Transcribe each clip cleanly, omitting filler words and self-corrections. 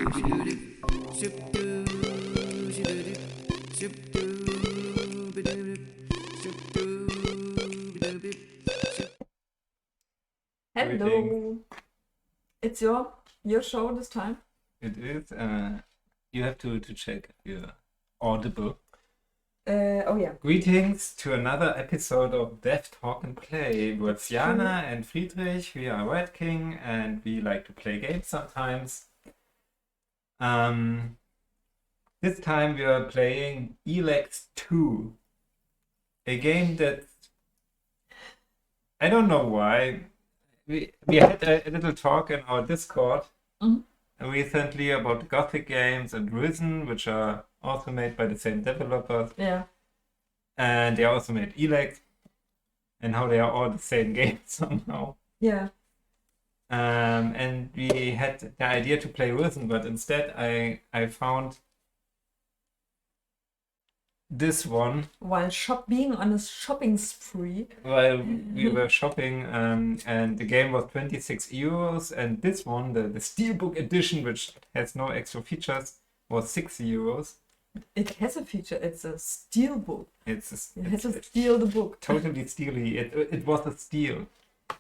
Hello. It's your show this time. It is. You have to check your Audible. Oh yeah. Greetings to another episode of Dev Talk and Play with Jana and Friedrich. We are Red King and we like to play games sometimes. This time we are playing Elex II, a game that I don't know why. We had a little talk in our Discord recently about Gothic games and Risen, which are also made by the same developers. Yeah. And they also made Elex, and how they are all the same game somehow. Yeah. And we had the idea to play Risen, but instead I found this one While being on a shopping spree. while we were shopping, and the game was 26 euros, and this one, the Steelbook edition, which has no extra features, was 60 euros. It has a feature. It's a steel book. It has to steal the book. Totally steely. It was a steal.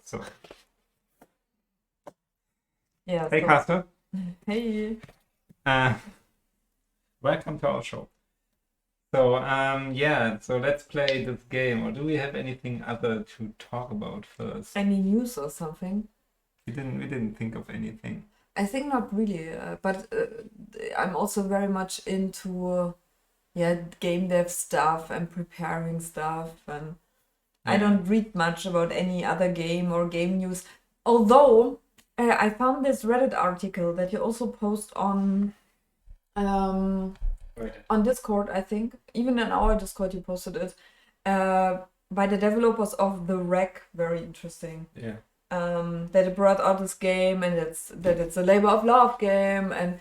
So. Yeah. Hey, Castor. Hey. Welcome to our show. So so let's play this game. Or do we have anything other to talk about first? Any news or something? We didn't think of anything. I think not really, but I'm also very much into game dev stuff and preparing stuff, and I don't read much about any other game or game news. Although I found this Reddit article that you also post on Discord, I think. Even in our Discord you posted it, by the developers of The Wreck. Very interesting. Yeah. That it brought out this game, and that it's a labor of love game, and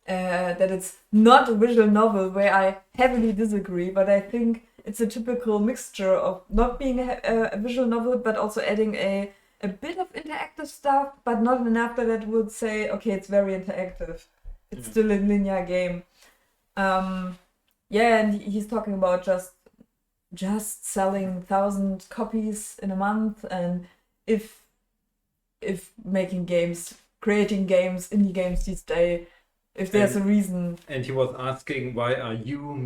that it's not a visual novel, where I heavily disagree, but I think it's a typical mixture of not being a visual novel, but also adding a bit of interactive stuff, but not enough that it would say, okay, it's very interactive. It's still a linear game. And he's talking about just selling 1,000 copies in a month, and if making games, creating games, indie games these days, if there's a reason. And he was asking, why are you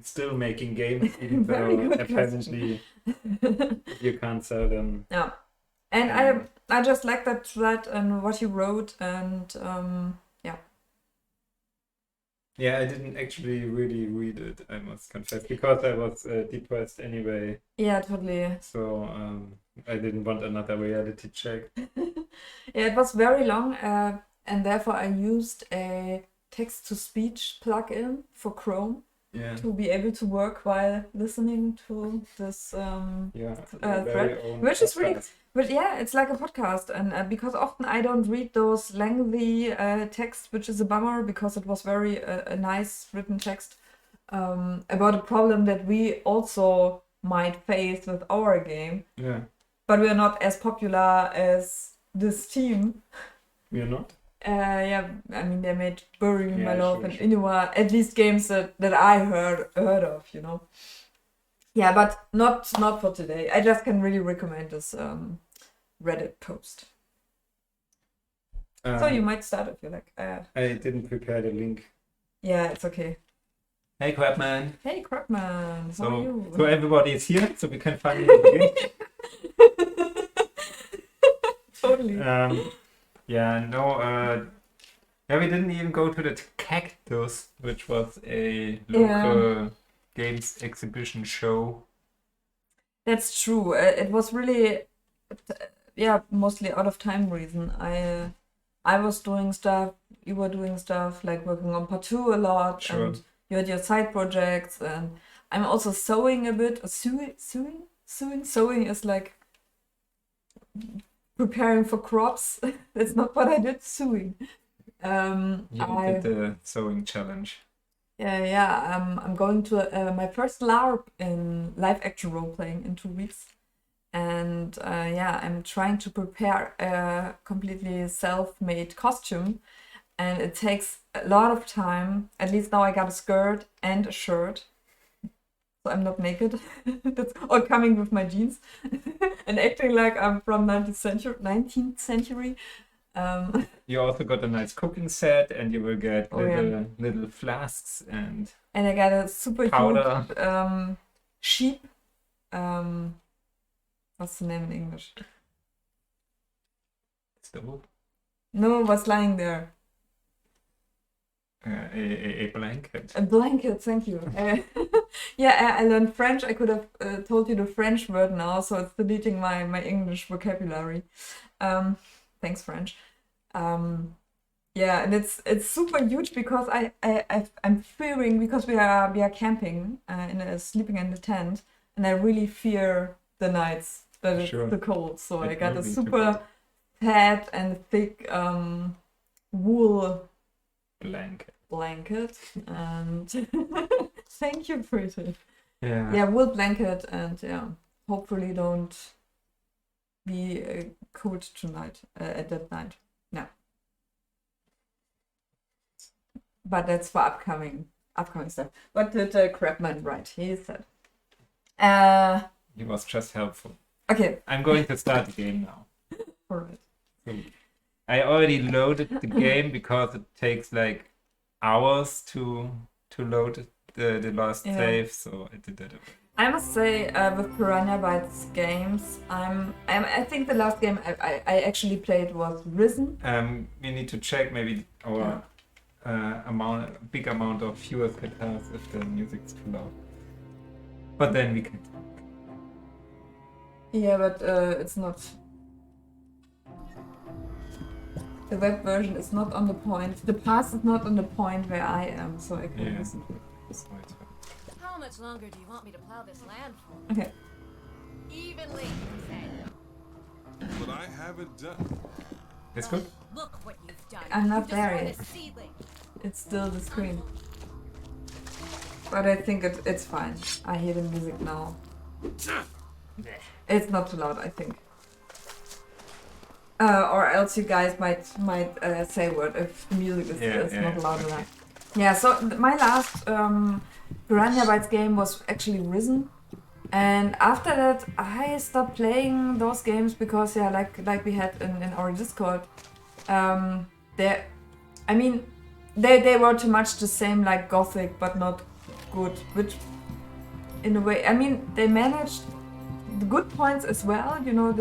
still making games, even though apparently you can't sell them? Yeah, and I just like that thread and what he wrote, and Yeah, I didn't actually really read it, I must confess, because I was depressed anyway. Yeah, totally. So I didn't want another reality check. Yeah, it was very long, and therefore I used a text-to-speech plugin for Chrome to be able to work while listening to this thread, which is really. But yeah, it's like a podcast, and because often I don't read those lengthy texts, which is a bummer, because it was very a nice written text about a problem that we also might face with our game. Yeah. But we are not as popular as this team. We are not? I mean, they made Burying My Love and Inuwa, at least games that I heard of, you know. Yeah, but not for today. I just can really recommend this Reddit post. So you might start if you like. I didn't prepare the link. Yeah, it's okay. Hey, Crabman. Hey, Crabman. How are you? So everybody is here, so we can finally begin. Totally. We didn't even go to the Cactus, which was a local games exhibition show. That's true. It was really, mostly out of time reason. I was doing stuff, you were doing stuff, like working on part 2 a lot, and you had your side projects, and I'm also sewing a bit. Sewing is like preparing for crops. That's not what I did. Sewing. You did the sewing challenge. I'm going to my first LARP in live action role playing in 2 weeks, and I'm trying to prepare a completely self-made costume, and it takes a lot of time. At least now I got a skirt and a shirt, so I'm not naked. That's all coming with my jeans and acting like I'm from 19th century. You also got a nice cooking set, and you will get little flasks and I got a super powder. huge sheep. What's the name in English? Stove? No, what's lying there? A blanket. A blanket, thank you. Yeah, I learned French. I could have told you the French word now, so it's deleting my English vocabulary. Thanks, French. Yeah, and it's super huge because I'm fearing, because we are camping sleeping in the tent, and I really fear the nights that it's the cold. So I got a super fat and thick wool blanket, and thank you, Brittany. Yeah, wool blanket, and hopefully don't be cold tonight at that night. No. But that's for upcoming stuff. What did Crabman write? He said. He was just helpful. Okay. I'm going to start the game now. Alright. So I already loaded the game because it takes like hours to load the last save, so I did that already. I must say, with Piranha Bytes games, I think the last game I actually played was Risen. We need to check maybe our big amount of viewers can have if the music's too loud. But then we can talk. Yeah, but it's not. The web version is not on the point. The path is not on the point where I am, so I can listen to it. How much longer do you want me to plow this land for? Okay. Evenly, But I haven't done. It's good? Look what you've done. I'm not there yet. It's still the screen. But I think it's fine. I hear the music now. It's not too loud, I think. Or else you guys might say a word if the music is not loud enough. Yeah, so my last Piranha Bytes game was actually Risen. And after that, I stopped playing those games because, like we had in our Discord, they were too much the same like Gothic, but not good. Which, in a way, they managed the good points as well. You know,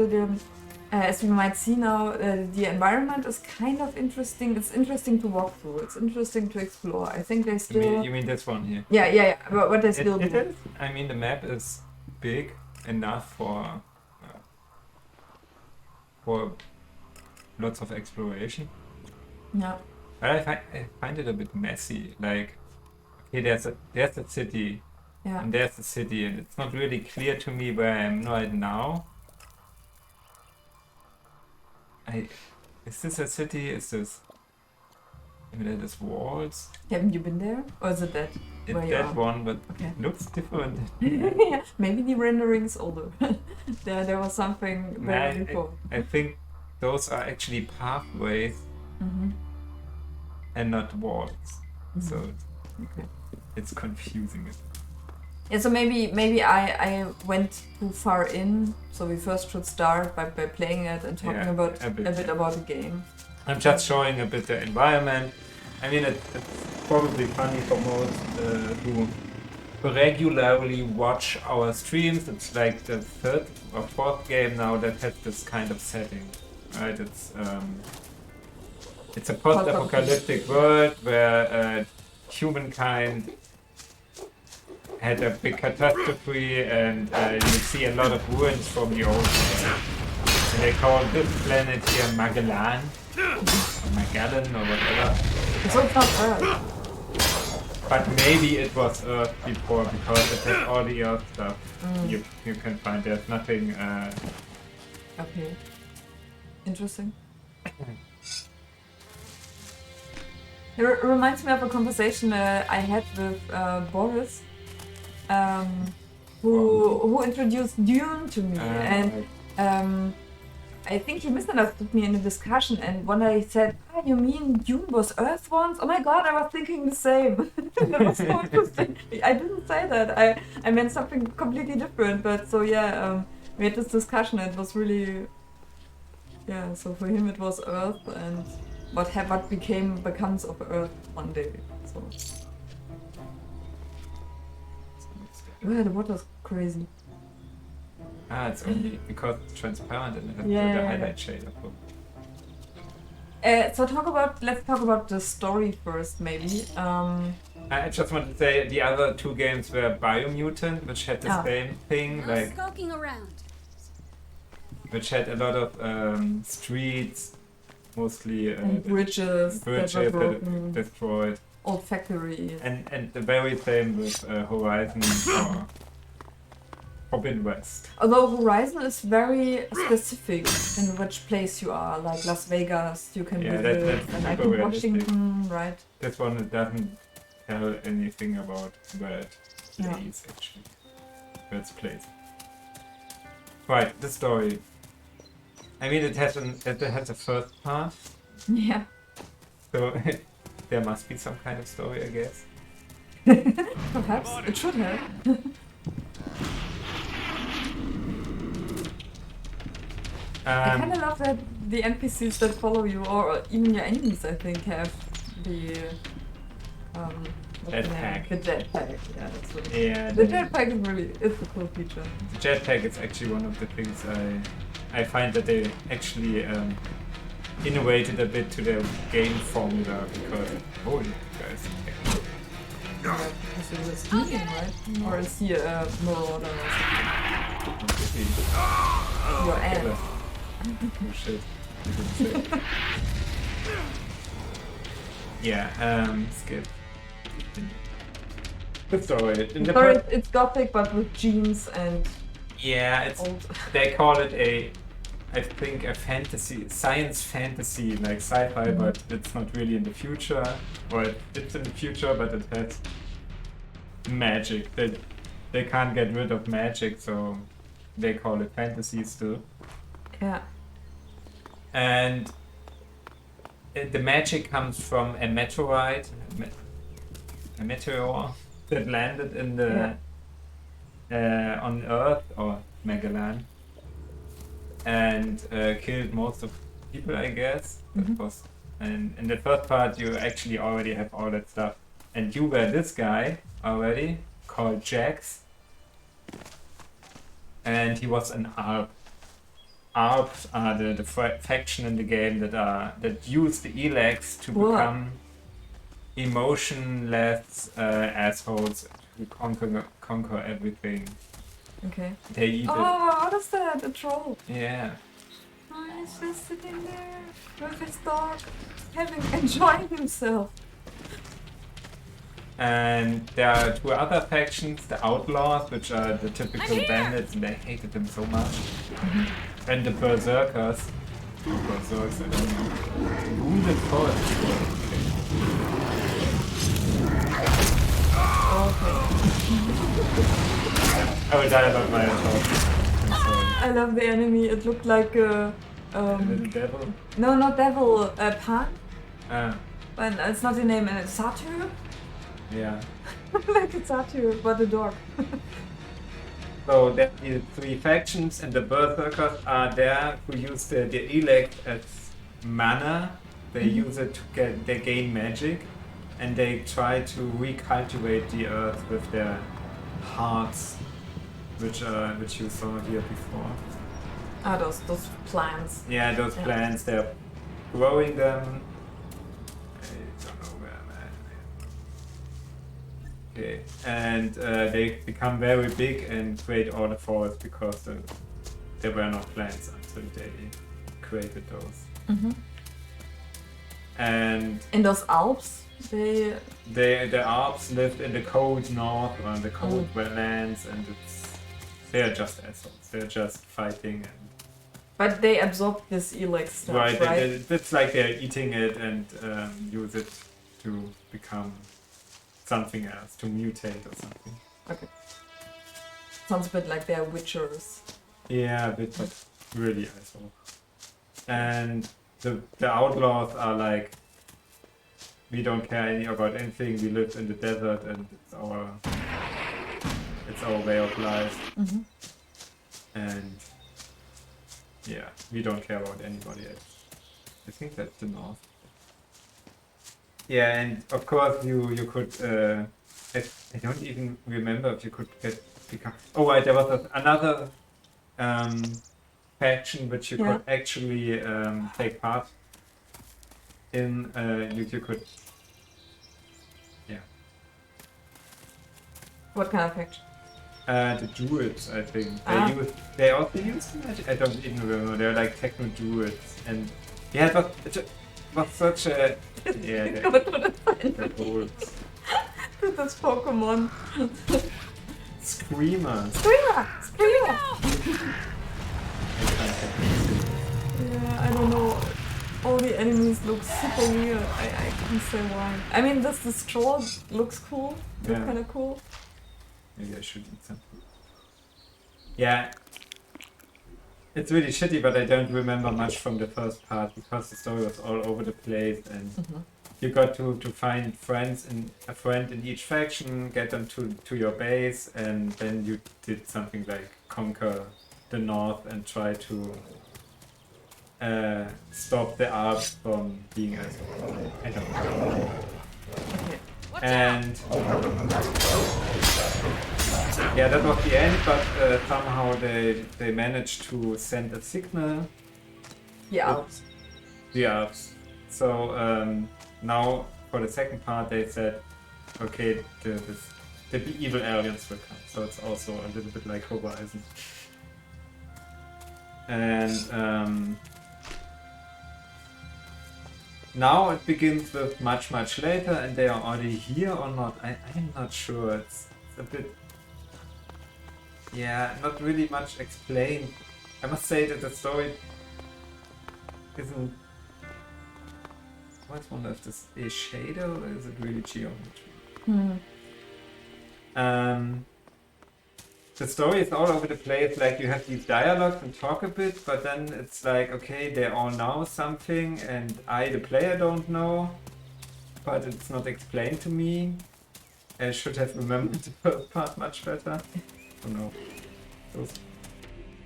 as we might see now, the environment is kind of interesting. It's interesting to walk through. It's interesting to explore. I think they still. You mean this one here? Yeah. But what they still do. It is. I mean, the map is big enough for lots of exploration. Yeah. But I find it a bit messy. Like, okay, there's a city, and there's a city, and it's not really clear to me where I am right now. Is this a city? Is this? Maybe there's walls. Haven't you been there, or is it that? It's that one, but it looks different. Yeah, maybe the rendering is older. there was something there before. I think those are actually pathways and not walls. So it's confusing. Yeah, so maybe I went too far in. So we first should start by playing it and talking about a bit about the game. I'm just showing a bit the environment. I mean, it's probably funny for most who regularly watch our streams. It's like the third or fourth game now that has this kind of setting, right? It's a post-apocalyptic world where humankind had a big catastrophe, and you see a lot of ruins from the old world. And they call this planet here Magellan, or Magellan, or whatever. So it's not Earth. But maybe it was Earth before, because it has all the Earth stuff you can find. There's nothing. Okay. Interesting. It reminds me of a conversation I had with Boris, who introduced Dune to me, and I think you misunderstood me in the discussion, and when I said, you mean Dune was Earth once? Oh my god, I was thinking the same. That was so interesting. I didn't say that. I meant something completely different, but so yeah, we had this discussion, and it was really... Yeah, so for him it was Earth, and what becomes of Earth one day, so... Yeah, the water's crazy. It's only because it's transparent and it has Yeah, the yeah, highlight shade of it. So let's talk about the story first, maybe. I just want to say the other two games were Biomutant, which had the same thing, No like skulking around. which had a lot of streets, mostly and bridges that were broken, destroyed, old factories. and the very same with Horizon or Forbidden West. Although Horizon is very specific in which place you are, like Las Vegas, you can visit, that's and I super think realistic. Washington, right? This one it doesn't tell anything about where it plays actually. Where it's placed. Right, the story. I mean, it has a first part, Yeah. so there must be some kind of story, I guess. Perhaps it should have. I kind of love that the NPCs that follow you, or even your enemies, I think, have the Jetpack. The jetpack. Yeah, that's what. Yeah, The jetpack is a cool feature. the jetpack is actually one of the things I find that they actually innovated a bit to their game formula because holy guys. Yeah, because it was stealing, right? Or is he a marauder or something? Your ant. Oh shit. I didn't say. Yeah, skip. Good story. In the Sorry, it's Gothic, but with jeans and yeah, it's old. they call it I think a fantasy, science fantasy, like sci-fi, but it's not really in the future, or it's in the future, but it has magic. They can't get rid of magic, so they call it fantasy still. Yeah. And the magic comes from a meteorite, a meteor that landed in the on Earth or Magellan and killed most of people, I guess. That was, and in the first part you actually already have all that stuff, and you were this guy already called Jax, and he was an ARP. ARPs are the faction in the game that use the Elex to become emotionless assholes who conquer everything. Okay. They eat Oh, what is that? A troll. Yeah. Oh, he's just sitting there with his dog, enjoying himself. And there are two other factions, the Outlaws, which are the typical bandits, and I hated them so much. And the Berserkers. Berserks, I don't know. Wounded Forest. I will die about my thoughts. I love the enemy. It looked like a Little devil. no, not devil. Pan. Ah, But it's not the name. Satyr. yeah. Like a satyr, but a dog. So there are the three factions, and the Berserkers are there who use the Elex as mana. They use it to they gain magic, and they try to recultivate the earth with their hearts, which you saw here before. Ah, those plants. Yeah, those plants. They're growing them. I don't know where, man. Okay, and they become very big and create all the forests because there were no plants until they created those. And In those Alps, the Alps lived in the cold north or the cold wetlands, and they're just assholes. They're just fighting and. But they absorb this Elex stuff, right? Right. It's like they're eating it and use it to become something else, to mutate or something. Okay. Sounds a bit like they're witchers. Yeah, a bit, but really asshole. and the outlaws are like, we don't care about anything. We live in the desert, and it's our way of life. Mm-hmm. And yeah, we don't care about anybody else. I think that's the north. Yeah, and of course you could. I don't even remember if you could become. Oh right, there was another faction which you could actually take part in. You could. Yeah. What kind of faction? The druids, I think. They also use magic. I don't even remember. They're like techno druids, and yeah, it was such a yeah. The wolves. This Pokemon. Screamer. Screamer! Yeah, I don't know. All the enemies look super weird. I can't say why. I mean, the straw looks cool. Look kind of cool. Maybe I should eat something. Yeah. It's really shitty, but I don't remember much from the first part because the story was all over the place, and you got to find a friend in each faction, get them to your base, and then you did something like conquer the north and try to stop the Alps from being as I don't know. And yeah, that was the end, but somehow they managed to send a signal. The Alps. The Alps. So now for the second part they said, okay, the evil aliens will come. So it's also a little bit like Horizon. And now it begins with much later, and they are already here or not. I'm not sure. It's a bit, yeah, not really much explained. I must say that the story isn't. I always wonder if this is shader or is it really geometry? The story is all over the place. Like you have these dialogues and talk a bit, but then it's like, okay, they all know something, and I, the player, don't know, but it's not explained to me. I should have remembered the first part much better. Oh no.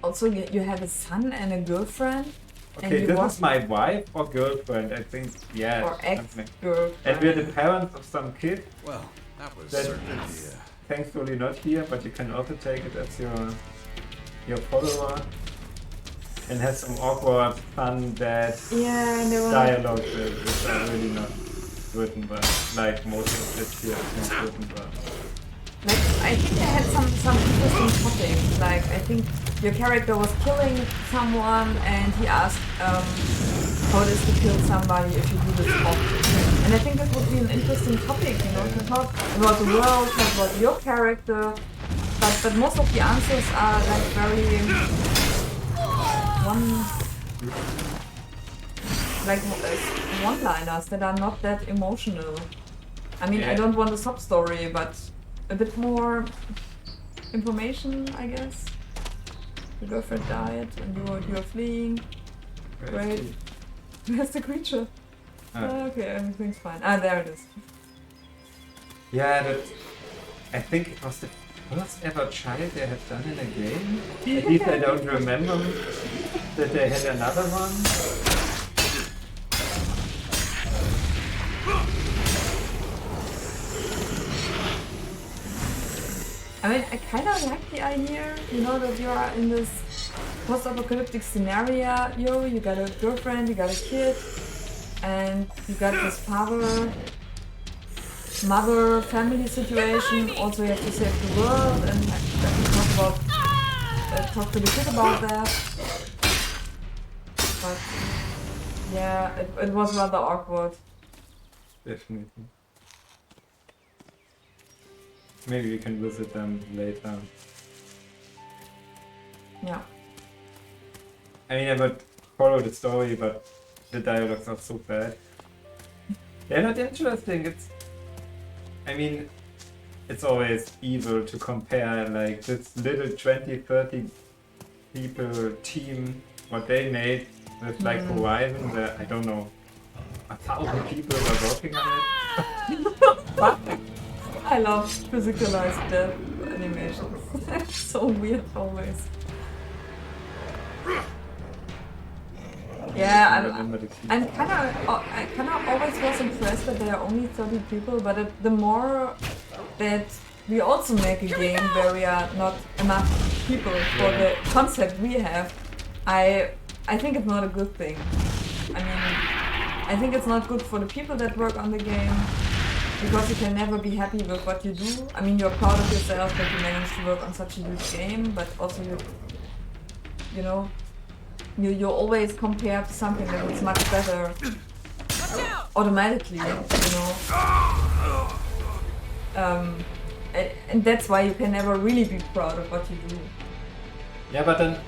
Also, you have a son and a girlfriend. Okay, this is my wife or girlfriend, I think. Yeah. Or ex-girlfriend. And we're the parents of some kid. Well, that was That certainly is thankfully not here, but you can also take it as your follower. And have some awkward, fun dad dialogue which are really not written well. Like most of it here is not written well. Like, I think they had some interesting topics. Like, I think your character was killing someone and he asked how it is to kill somebody if you do this often. And I think that would be an interesting topic, you know, to talk about the world, talk about your character. But most of the answers are like very one-liners that are not that emotional. I mean, I don't want a sub story, but a bit more information, I guess. Your girlfriend died and you're fleeing. Great. Where's the creature? Okay, everything's fine. There it is. Yeah, I think it was the first ever child they had done in a game. At least I don't remember that they had another one. I mean, I kind of like the idea, you know, that you are in this post-apocalyptic scenario. You got a girlfriend, you got a kid, and you got this mother family situation. Also, you have to save the world, and I can talk to the kid about that. But yeah, it was rather awkward. Definitely. Maybe we can visit them later. Yeah. I mean, I would follow the story, but the dialogues are so bad. They're not interesting. I mean, it's always evil to compare like this little 20-30 people team, what they made, with like Horizon, where I don't know, 1,000 people were working on it. I love physicalized death animations. It's so weird always. Yeah, I kind of always was impressed that there are only 30 people, but the more that we also make a game where we are not enough people for the concept we have, I think it's not a good thing. I mean, I think it's not good for the people that work on the game, because you can never be happy with what you do. I mean, you're proud of yourself that you managed to work on such a huge game, but also you know, you always compare to something that is much better automatically, you know. And that's why you can never really be proud of what you do. Yeah, but then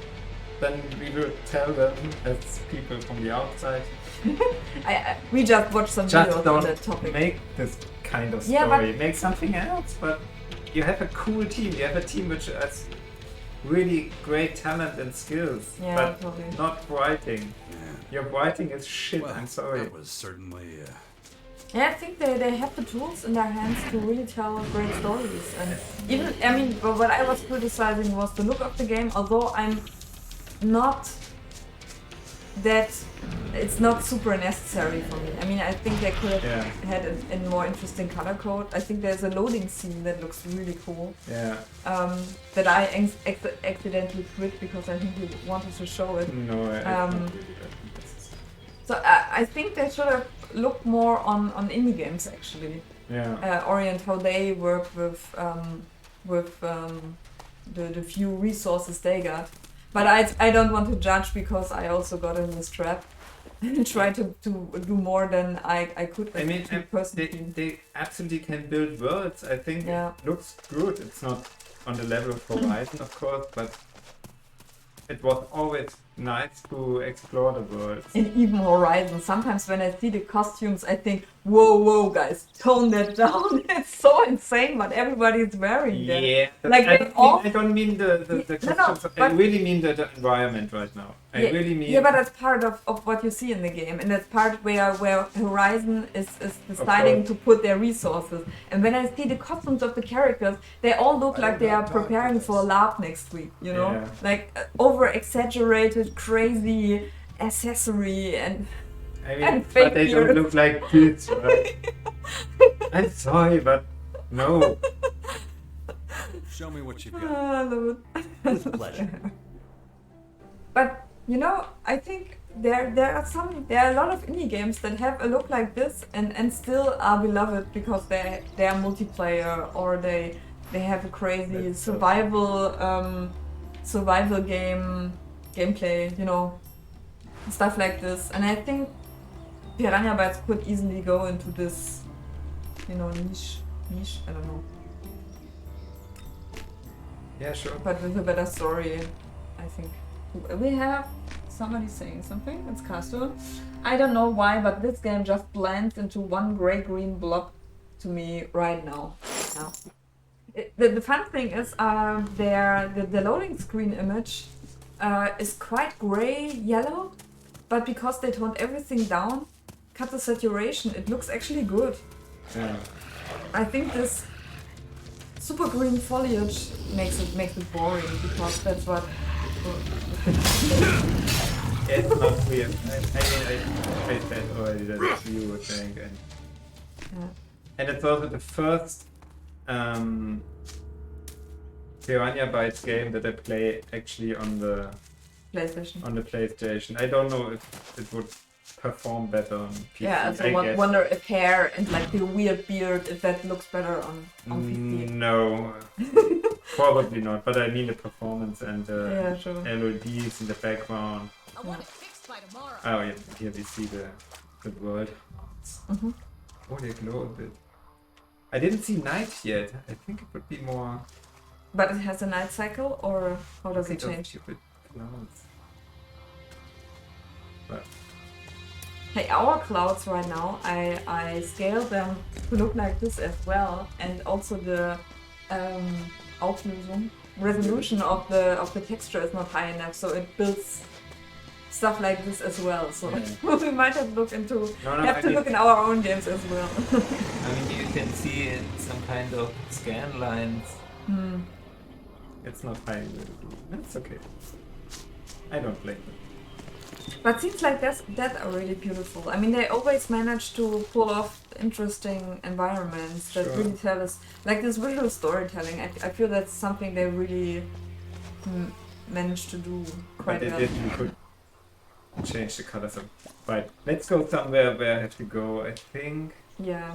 we will tell them as people from the outside. We just watched some videos on that topic. Make this kind of story. Make something else, but you have a cool team. You have a team which has really great talent and skills, but not writing. Your writing is shit. Well, I'm sorry. That was certainly. Yeah, I think they have the tools in their hands to really tell great stories. And even, I mean, what I was criticizing was the look of the game, although I'm not that, it's not super necessary for me. I mean, I think they could have had a more interesting color code. I think there's a loading scene that looks really cool. Yeah. That I accidentally quit because I think you wanted to show it. No, so I think they should have looked more on indie games actually. Yeah. Orient how they work with the few resources they got. But I don't want to judge because I also got in this trap and try to do more than I could. I mean, they absolutely can build worlds. I think it looks good. It's not on the level of Horizon, of course, but it was always nice to explore the world. And even Horizon, sometimes when I see the costumes, I think, whoa, guys, tone that down. It's so insane what everybody is wearing there. Yeah, like I don't mean the costumes. I really mean the environment right now. I really mean... Yeah, but that's part of what you see in the game. And that's part where Horizon is deciding to put their resources. And when I see the costumes of the characters, they all look like they are preparing for a LARP next week, you know? Yeah. Like over-exaggerated, crazy accessory and... I mean, but they don't look like kids, right? I'm sorry, but no. Show me what you've got. I love it. With pleasure. But you know, I think there are a lot of indie games that have a look like this and still are beloved because they are multiplayer or they have a crazy survival gameplay, you know, stuff like this. And I think Piranha Bytes could easily go into this, you know, niche, I don't know. Yeah, sure. But with a better story, I think. We have somebody saying something. It's Castor. I don't know why, but this game just blends into one gray-green blob to me right now. The fun thing is, the loading screen image is quite gray-yellow, but because they toned everything down, cut the saturation, it looks actually good. Yeah. I think this super green foliage makes it boring because that's what. It's not weird. I said already that you were saying, and it's also the first Piranha Bytes game that I play actually on the PlayStation. I don't know if it would perform better on PC. Yeah, so I wonder if hair and like the weird beard, if that looks better on PC. No, probably not. But I mean the performance and sure. LEDs in the background. I want it fixed by tomorrow. Oh yeah, here we see the world. Mm-hmm. Oh, they glow a bit. I didn't see night yet. I think it would be more. But it has a night cycle, or how does it change? Stupid clouds. But Hey, our clouds right now, I scaled them to look like this as well, and also the resolution of the texture is not high enough, so it builds stuff like this as well. So Yeah. we might have look into I mean, look in our own games as well. I mean, you can see some kind of scan lines. It's not high. That's okay. I don't blame them. But scenes like that are really beautiful. I mean, they always manage to pull off interesting environments that Sure. really tell us, like this visual storytelling. I feel that's something they really managed to do quite But well. you could change the colors. Right, let's go somewhere where I have to go. I think. Yeah.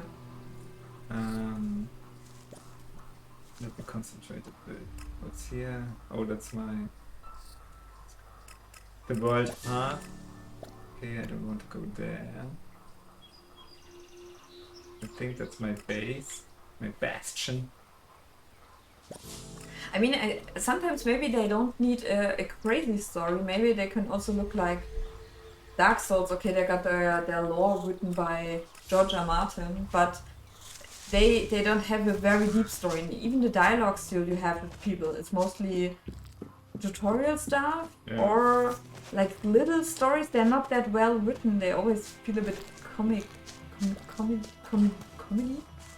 Let me concentrate a bit. What's here? Oh, that's my. The world art. Okay, I don't want to go there. I think that's my base, my bastion. I mean, sometimes maybe they don't need a crazy story. Maybe they can also look like Dark Souls. Okay, they got their lore written by George R. Martin, but they don't have a very deep story. And even the dialogues you have with people, it's mostly tutorial stuff or like little stories. They're not that well written. They always feel a bit comedy.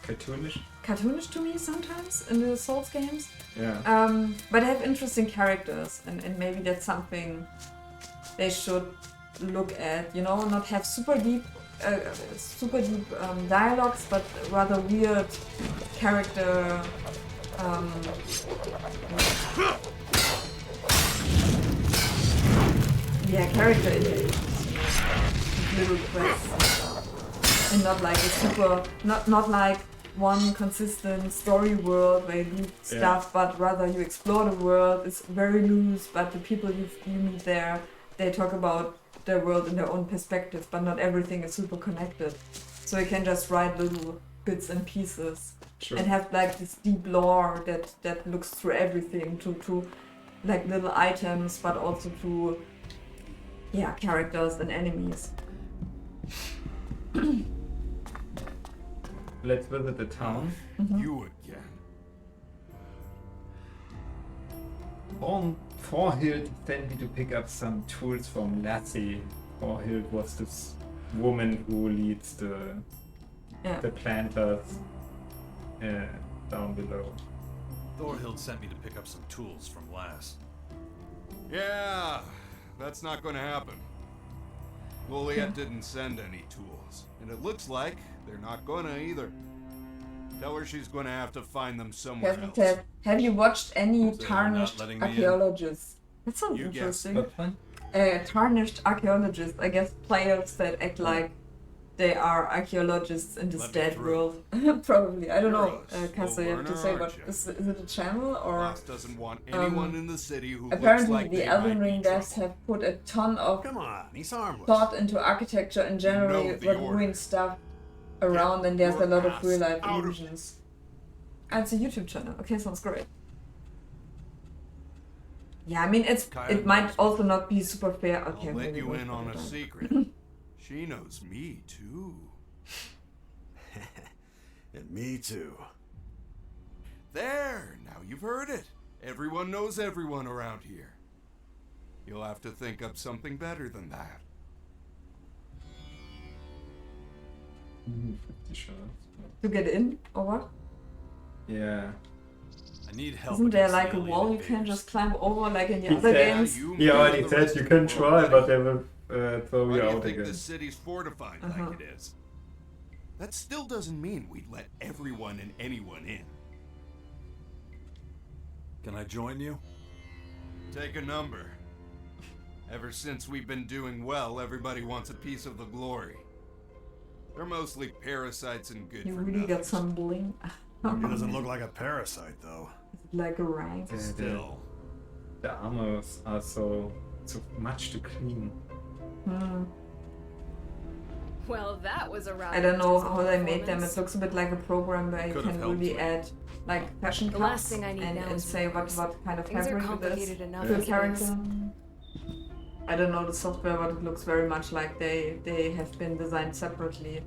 Cartoonish to me sometimes in the Souls games. Yeah. But have interesting characters, and maybe that's something they should look at. You know, not have super deep dialogues, but rather weird character. Character interactions, little quests, and not like a super, not like one consistent story world where you do stuff, but rather you explore the world. It's very loose, but the people you meet there, they talk about their world in their own perspective, but not everything is super connected. So you can just write little bits and pieces and have like this deep lore that looks through everything to like little items, but also to characters and enemies. Let's visit the town. You again. Thorhild sent me to pick up some tools from Lassie. Thorhild was this woman who leads the planters down below. Thorhild sent me to pick up some tools from Lass. Yeah, that's not going to happen. Loliet didn't send any tools, and it looks like they're not going to either. Tell her she's going to have to find them somewhere else. Have you watched any So they're not Tarnished letting me in? Archaeologists? That sounds You guessed interesting. What one? Tarnished Archaeologists, I guess players that act like they are archaeologists in this Let me dead through. world. Probably. I don't know, You're a Casso, you have to slow say learner, what. aren't Is it a channel or. Lass doesn't want anyone in the city who Apparently, looks like the they Elden might Ring be devs trouble. have put a ton of Come on, he's harmless. thought into architecture and generally know the what order. ruins stuff around, and there's a your lot of ass real life out of- illusions. Ah, it's a YouTube channel. Okay, sounds great. Yeah, I mean it might also not be super fair. Okay, I'll let maybe you we'll in on put a it secret. She knows me too. And me too. There, now you've heard it. Everyone knows everyone around here. You'll have to think up something better than that. 50 shots. To get in or what? Yeah. I need help. Isn't there against like the a wall you alien can invaders. just climb over like in the He other said- games? He already said you can try, but they will throw Why you do you out think again. this city's fortified like it is? That still doesn't mean we'd let everyone and anyone in. Can I join you? Take a number. Ever since we've been doing well, everybody wants a piece of the glory. They're mostly parasites and good You for really nothing. got some bling. He doesn't look like a parasite, though. Like a rank. Still. The armors are so much to clean. Well, that was a I don't know how they made them. It looks a bit like a program where you Could have can helped really you. add like fashion The cuts last thing I need and, now and is say what rumors. kind of Things are fabric it is complicated enough to a as it character. is. I don't know the software, but it looks very much like they have been designed separately.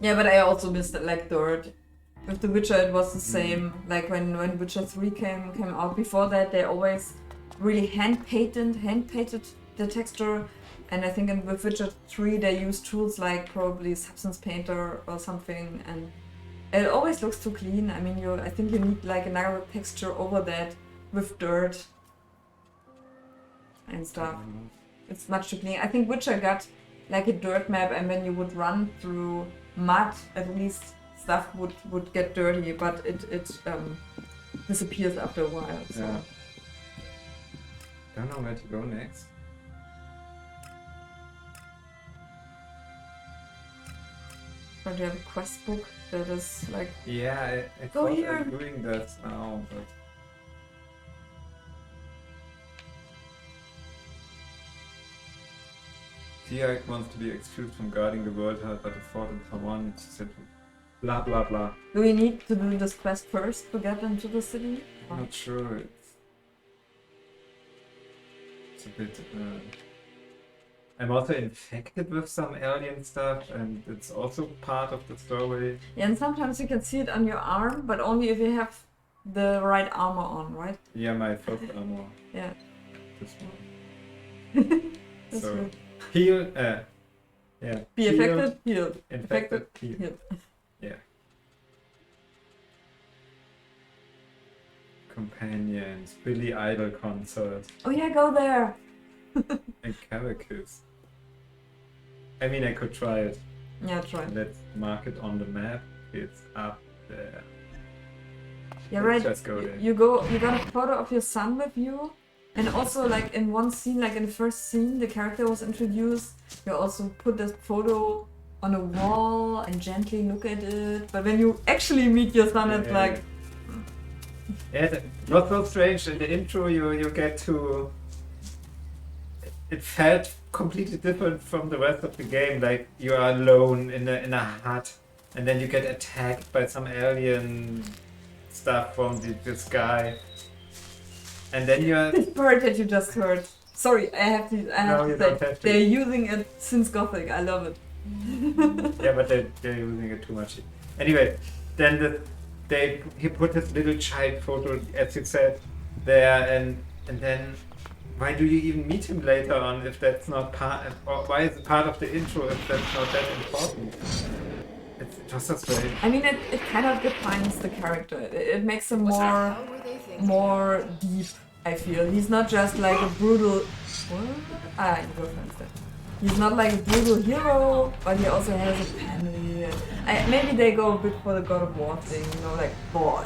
Yeah, but I also missed it like Dirt. With The Witcher, it was the same. Like when Witcher 3 came out. Before that, they always really hand painted the texture. And I think with Witcher 3 they use tools like probably Substance Painter or something, and it always looks too clean. I mean, I think you need like another texture over that with dirt and stuff. It's much too clean. I think Witcher got like a dirt map, and when you would run through mud, at least stuff would get dirty, but it disappears after a while. So. Yeah. Don't know where to go next. But you have a quest book that is like... Yeah, I Go thought here. I'm doing that now, but... Dialogs wants to be excused from guarding the world, but the fort in Taiwan said blah blah blah. Do we need to do this quest first to get into the city? I'm not sure. It's a bit. I'm also infected with some alien stuff, and it's also part of the story. Yeah, and sometimes you can see it on your arm, but only if you have the right armor on, right? Yeah, my first armor. Yeah. This one. That's So good. heal. Yeah. Be healed, affected, healed. Infected. Healed. Healed. Yeah. Companions, Billy Idol concert, Oh yeah, go there! and Caracas. I mean, I could try it. Yeah, try. Let's mark it on the map. It's up there. Yeah, Let's right. just go there. You got a photo of your son with you, and also like in one scene, like in the first scene, the character was introduced. You also put this photo on a wall and gently look at it. But when you actually meet your son, it's like Yeah, it was so strange. In the intro, you get to. It felt completely different from the rest of the game. Like you are alone in a hut, and then you get attacked by some alien stuff from the sky, and then you're. this part that you just heard. Sorry, I have to you say don't have to. they're using it since Gothic. I love it. Yeah, but they're using it too much. Anyway, then he put his little child photo, as you said, there, and then why do you even meet him later on if that's not part, or why is it part of the intro if that's not that important? It's just so strange. I mean, it kind of defines the character. It makes him What the more hell were they thinking? more deep. I feel he's not just like a brutal. What? Ah, you go for instance. He's not like a brutal hero, but he also has a family. And maybe they go a bit for the God of War thing, you know, like boy,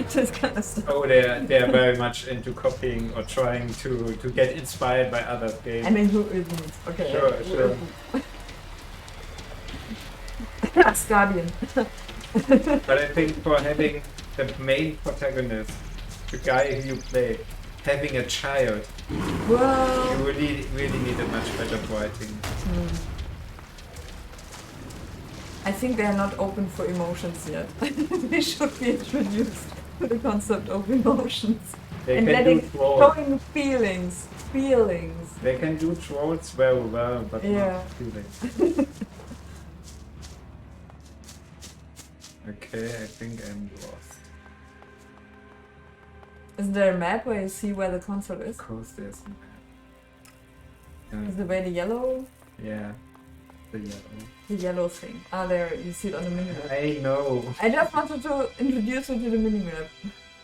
this kind of stuff. Oh, they're very much into copying or trying to get inspired by other games. I mean, who isn't? Okay. Sure. That's Guardian. But I think for having the main protagonist, the guy who you play, having a child, Well. you really need a much better writing. I think they're not open for emotions yet. They should be introduced to the concept of emotions. They And can letting do trolls. showing feelings. They can do trolls very well, but Yeah. not feelings. Okay, I think I'm lost. Is there a map where you see where the console is? Of course there's a map. Is the way the yellow? Yeah, the yellow. The yellow thing. Ah, there, you see it on the minimap. I know. I just wanted to introduce you to the minimap.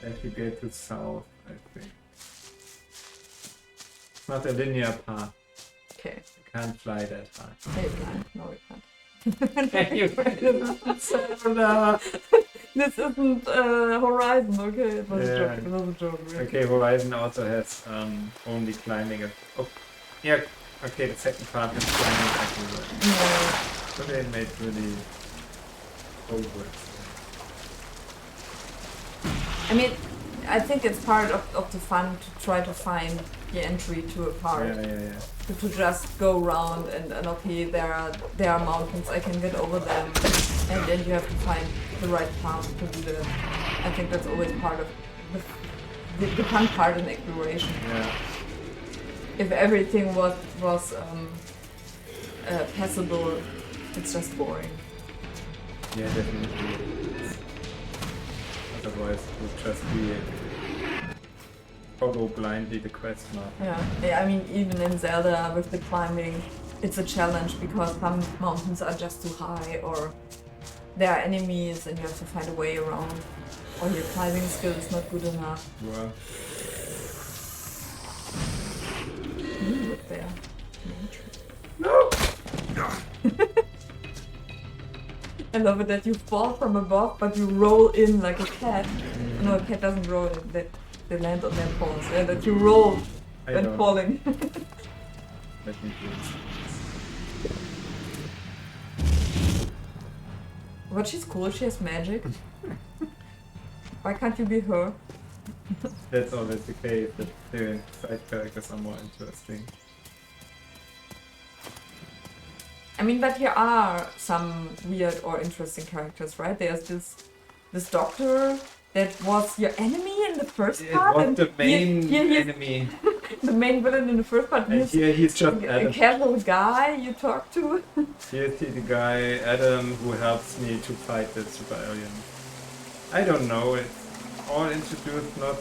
If you get to south, I think. It's not a linear path. Okay. You can't fly that high. Hey, no, we can't. Can you This isn't Horizon, okay? It was a Yeah. joke. It was a joke. Really. Okay, Horizon also has only climbing. Oh, yeah. Okay, the second part is climbing everywhere. Yeah. So they made really over. I mean, I think it's part of the fun to try to find the entry to a park. Yeah. To just go around and okay, there are mountains, I can get over them, and then you have to find the right path to do that. I think that's always part of the fun part in exploration. Yeah. If everything was passable, it's just boring. Yeah, definitely. Otherwise, it would just be follow blindly the quest mark. Yeah, I mean, even in Zelda with the climbing, it's a challenge because some mountains are just too high, or there are enemies and you have to find a way around, or your climbing skill is not good enough. Well, Look there. no! I love it that you fall from above, but you roll in like a cat. No, a cat doesn't roll, that they land on their paws. Yeah, that you roll I when don't. falling. Let me please. But she's cool, she has magic. Why can't you be her? That's always the case, that the side characters are more interesting. I mean, but here are some weird or interesting characters, right? There's this doctor that was your enemy in the first It part. was And the main he's enemy, the main villain in the first part. and here he's just a Adam. casual guy you talk to. Here's the guy, Adam, who helps me to fight the super alien. I don't know, it's all introduced not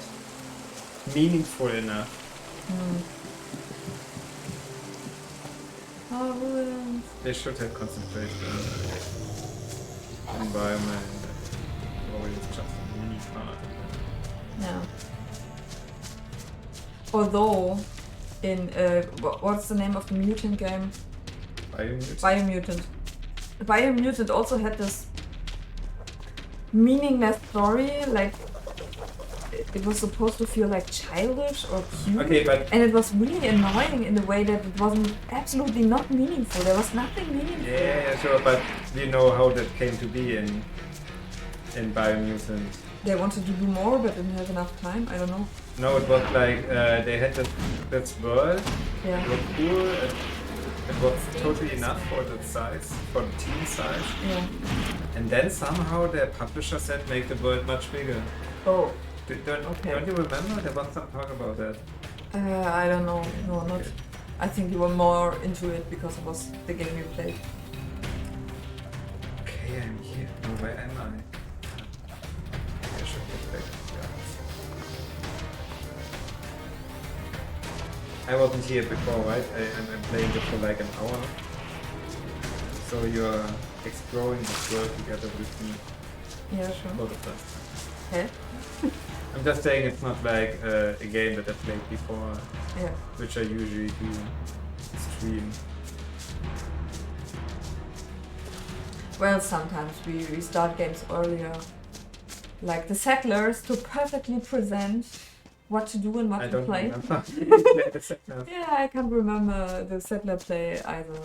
meaningful enough. Oh, villains. They should have concentrated on the environment. Always just a mini part. Yeah. Although, in what's the name of the mutant game? Biomutant. Biomutant also had this meaningless story, like it was supposed to feel like childish or cute. Okay, but And it was really annoying in the way that it wasn't absolutely not meaningful. There was nothing meaningful. yeah, sure, but we know how that came to be in Biomutant. They wanted to do more but didn't have enough time. I don't know. No, it was like they had this world. Yeah. It was cool. It was totally enough for the size, for the team size. Yeah. And then somehow their publisher said make the world much bigger. Oh. Don't you remember? There was some talk about that. I don't know. No, not. I think you were more into it because it was the game you played. Okay, I'm here. No, where am I? I should get back. I wasn't here before, right? I'm playing it for like an hour. So you're exploring this world together with me Yeah, sure. for the first time. Hey? I'm just saying it's not like a game that I played before, Yeah. which I usually do stream. Well, sometimes we start games earlier. Like the Settlers to perfectly present what to do and what I to don't play. remember. You played the second. Yeah, I can't remember the Settler play either.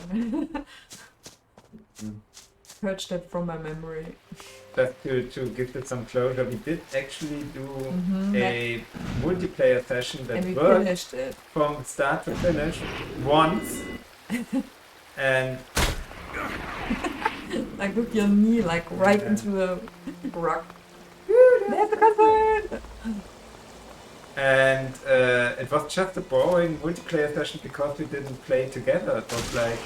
Purged it from my memory. Just to give it some closure, we did actually do Mhm. a multiplayer session that And we worked finished it. from start to finish once. And Like with your knee like right into the rock. There's the concert! and it was just a boring multiplayer session because we didn't play together. It was like,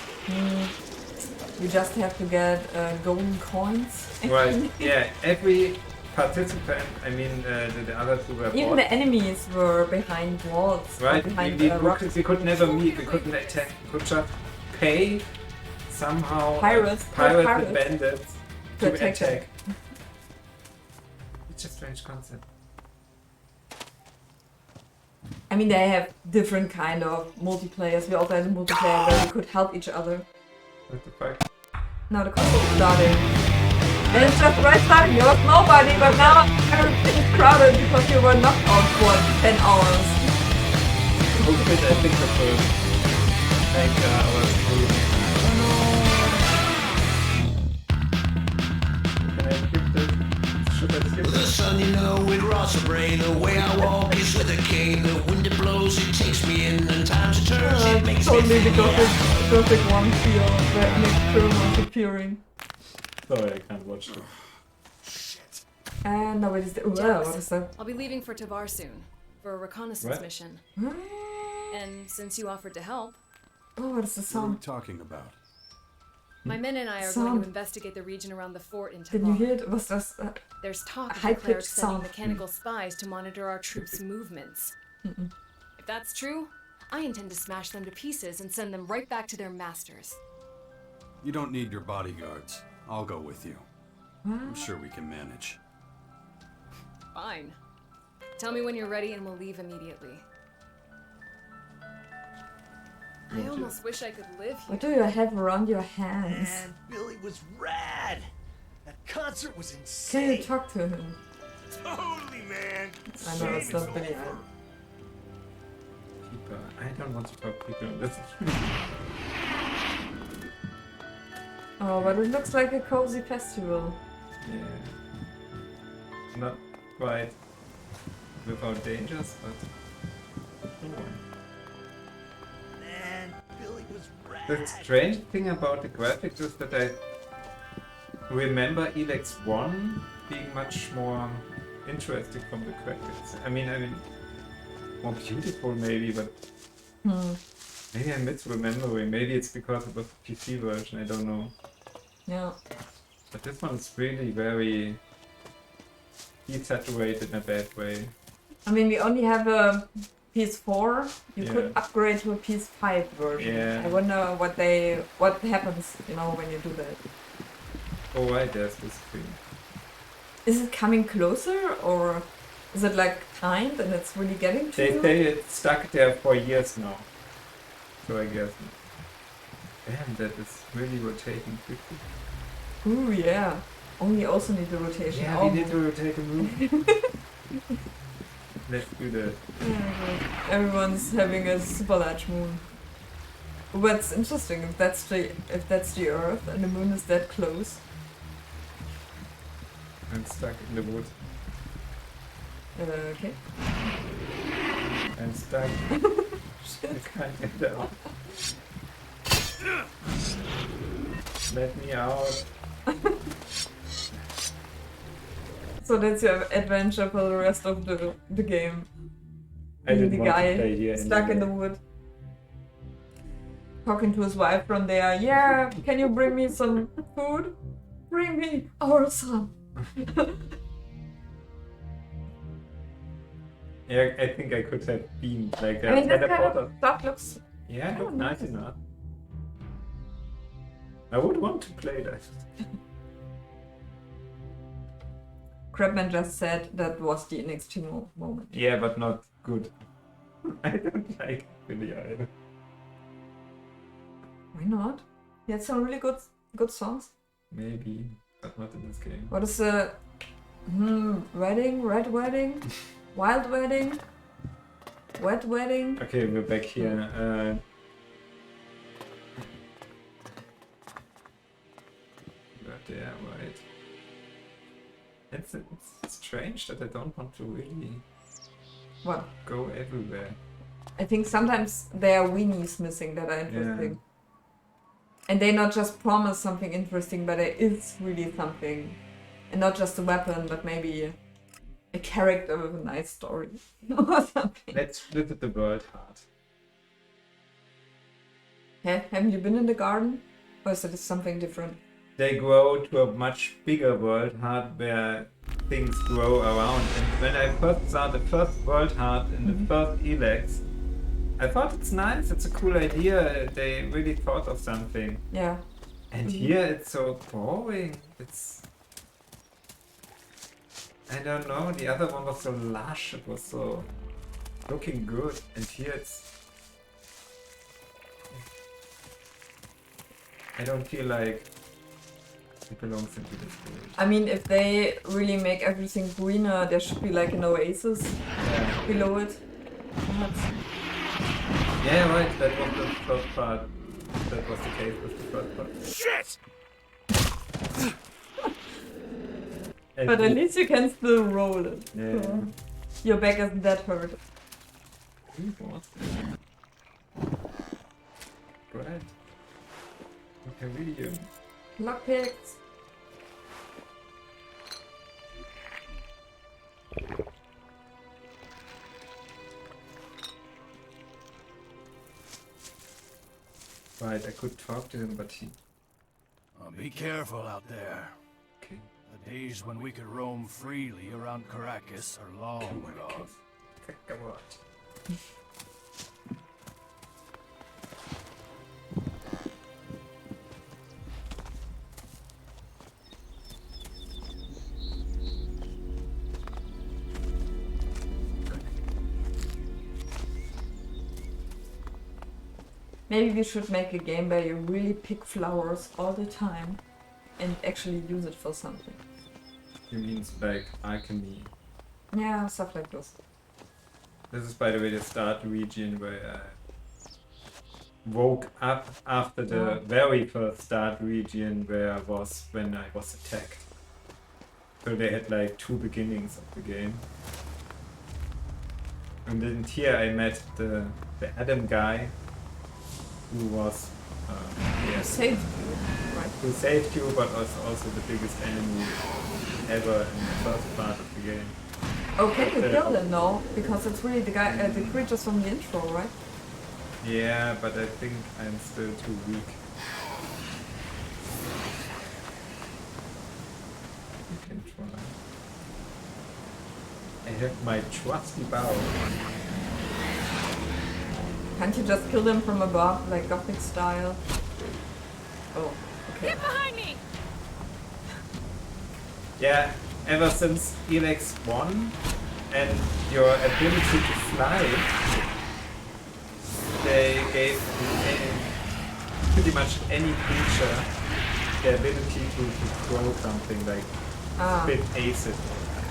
You just have to get golden coins. right, yeah, every participant, I mean the other two were Even bots, the enemies were behind walls. or right? Behind We could never meet, we couldn't attack, we could just pay somehow Pirates, and pirates. bandits To to attack attack. It's a strange concept. I mean, they have different kind of multiplayers. We also had a multiplayer where we could help each other. What the fuck? Now the concert is starting. And it's just right starting. There was nobody, but now everything is crowded because you were knocked out for 10 hours. Who did I think of like our stream? Can I skip this? Should I skip The this? sun, you know, it rots the brain. The way I walk is with a cane. The wind it blows, it takes me in. And times it turns, it makes me Totally the think. Gothic one feel that Nick Film was appearing. Sorry, I can't watch it. And now it is the. Well, what is that? I'll be leaving for Tavar soon for a reconnaissance What? mission. And since you offered to help, Oh, what is the What are we sound? talking about? my men and I are Sound. going to investigate the region around the fort in Did you hear Tavar. it? Was this? There's talk of the high-pitched clerics sending sound. mechanical spies to monitor our troops' movements. If that's true, I intend to smash them to pieces and send them right back to their masters. You don't need your bodyguards. I'll go with you. I'm sure we can manage. Fine. Tell me when you're ready and we'll leave immediately. I almost wish I could live here. What do you have around your hands? Man, Billy was rad. That concert was Can insane. you talk to him? Totally, man. I know it's not Billy. People. I don't want to talk people on this. Oh, but it looks like a cozy festival. Yeah. Not quite without dangers, but. Man, Billy was rad. The strange thing about the graphics is that I remember Elex 1 being much more interesting from the graphics. I mean, more beautiful maybe, but maybe I'm misremembering. Maybe it's because it was the PC version, I don't know. Yeah. But this one is really very desaturated in a bad way. I mean, we only have a PS4. You Yeah. could upgrade to a PS5 version. Yeah. I wonder what happens, when you do that. Oh right, there's this screen. Is it coming closer, or is it like timed and it's really getting to They you? say it's stuck there for years now. So I guess. Damn, that is really rotating quickly. Ooh, yeah. Oh, we also need the rotation. Yeah, oh. we need to rotate the move. Let's do that. Everyone's having a super large moon. What's interesting if that's the Earth and the moon is that close. I'm stuck in the wood. Okay. I'm stuck. I can't get out. Let me out. So that's your adventure for the rest of the game. I Being didn't the want to guy play here stuck in the anymore. wood. Talking to his wife from there. Yeah, can you bring me some food? Bring me our son. Yeah, I think I could have been like that. I mean, that kind teleporter. of stuff looks... Yeah, it Oh, looked nice nice. enough. I would want to play that. Crabman just said that was the NXT moment. Yeah, but not good. I don't like Billy either. Why not? He had some really good songs. Maybe, but not in this game. What is the wedding, red wedding, wild wedding, wet wedding? Okay, we're back here. But yeah, right. It's strange that I don't want to really What? go everywhere. I think sometimes there are weenies missing that are interesting. And they not just promise something interesting, but there is really something. And not just a weapon, but maybe a character with a nice story or something. Let's visit the world heart. Haven't you been in the garden? Or is it something different? They grow to a much bigger world heart where things grow around. And when I first saw the first world heart in the first Elex, I thought it's nice, it's a cool idea, they really thought of something. Yeah. And here it's so boring, it's... I don't know, the other one was so lush, it was so looking good, and here it's... I don't feel like it belongs into this world. I mean, if they really make everything greener, there should be like an oasis Yeah. below it. Perhaps. Yeah, right, that was the first part. That was the case with the first part. Shit! And But at least you can still roll it. Yeah. So your back isn't that hurt. Right. Okay, really. Lockpicks. Right, I could talk to him, but he... Be careful out there. Okay. The days when we could roam freely around Caracas are long gone. Come on. Maybe we should make a game where you really pick flowers all the time and actually use it for something. You mean like alchemy? Yeah, stuff like this. This is, by the way, the start region where I woke up after the very first start region where I was when I was attacked. So they had like 2 beginnings of the game. And then here I met the Adam guy who was Who saved you, right? who saved you, but was also the biggest enemy ever in the first part of the game. Oh, can you kill them though? Because it's really the guy, the creatures from the intro, right? Yeah, but I think I'm still too weak. You can try. I have my trusty bow. Can't you just kill them from above, like Gothic style? Oh, okay. Get behind me! Yeah, ever since Elex 1 and your ability to fly, they gave pretty much any creature the ability to throw something like spit acid.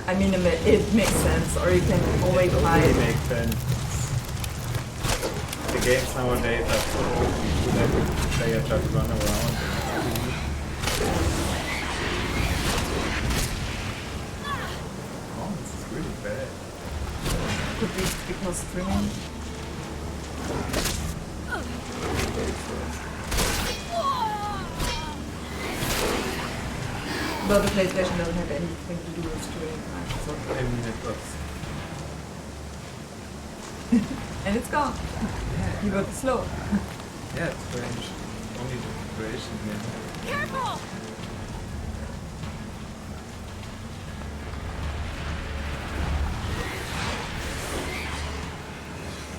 I mean, it makes sense, or you can always It hide. really makes sense. The games nowadays are so easy that the player just run around. Oh, this is really bad. Could be because streaming. But the PlayStation doesn't have anything to do with streaming. Right? So. I mean, it was. And it's gone. You got slow. Yeah, it's strange. Only the situation here. Careful!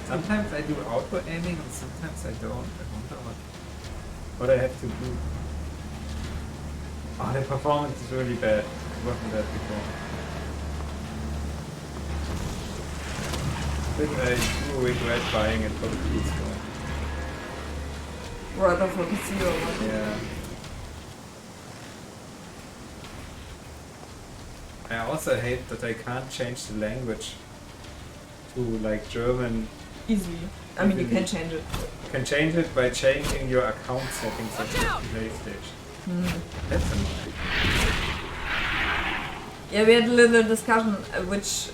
Sometimes I do outward aiming and sometimes I don't. I wonder what I have to do. Oh, the performance is really bad. It wasn't that before. But I do regret buying it for the PS4. Rather for PC or what? Yeah. I also hate that I can't change the language to like German. Easily. I mean, you can change it. You can change it by changing your account settings at the PlayStation. That's annoying. Yeah, we had a little discussion which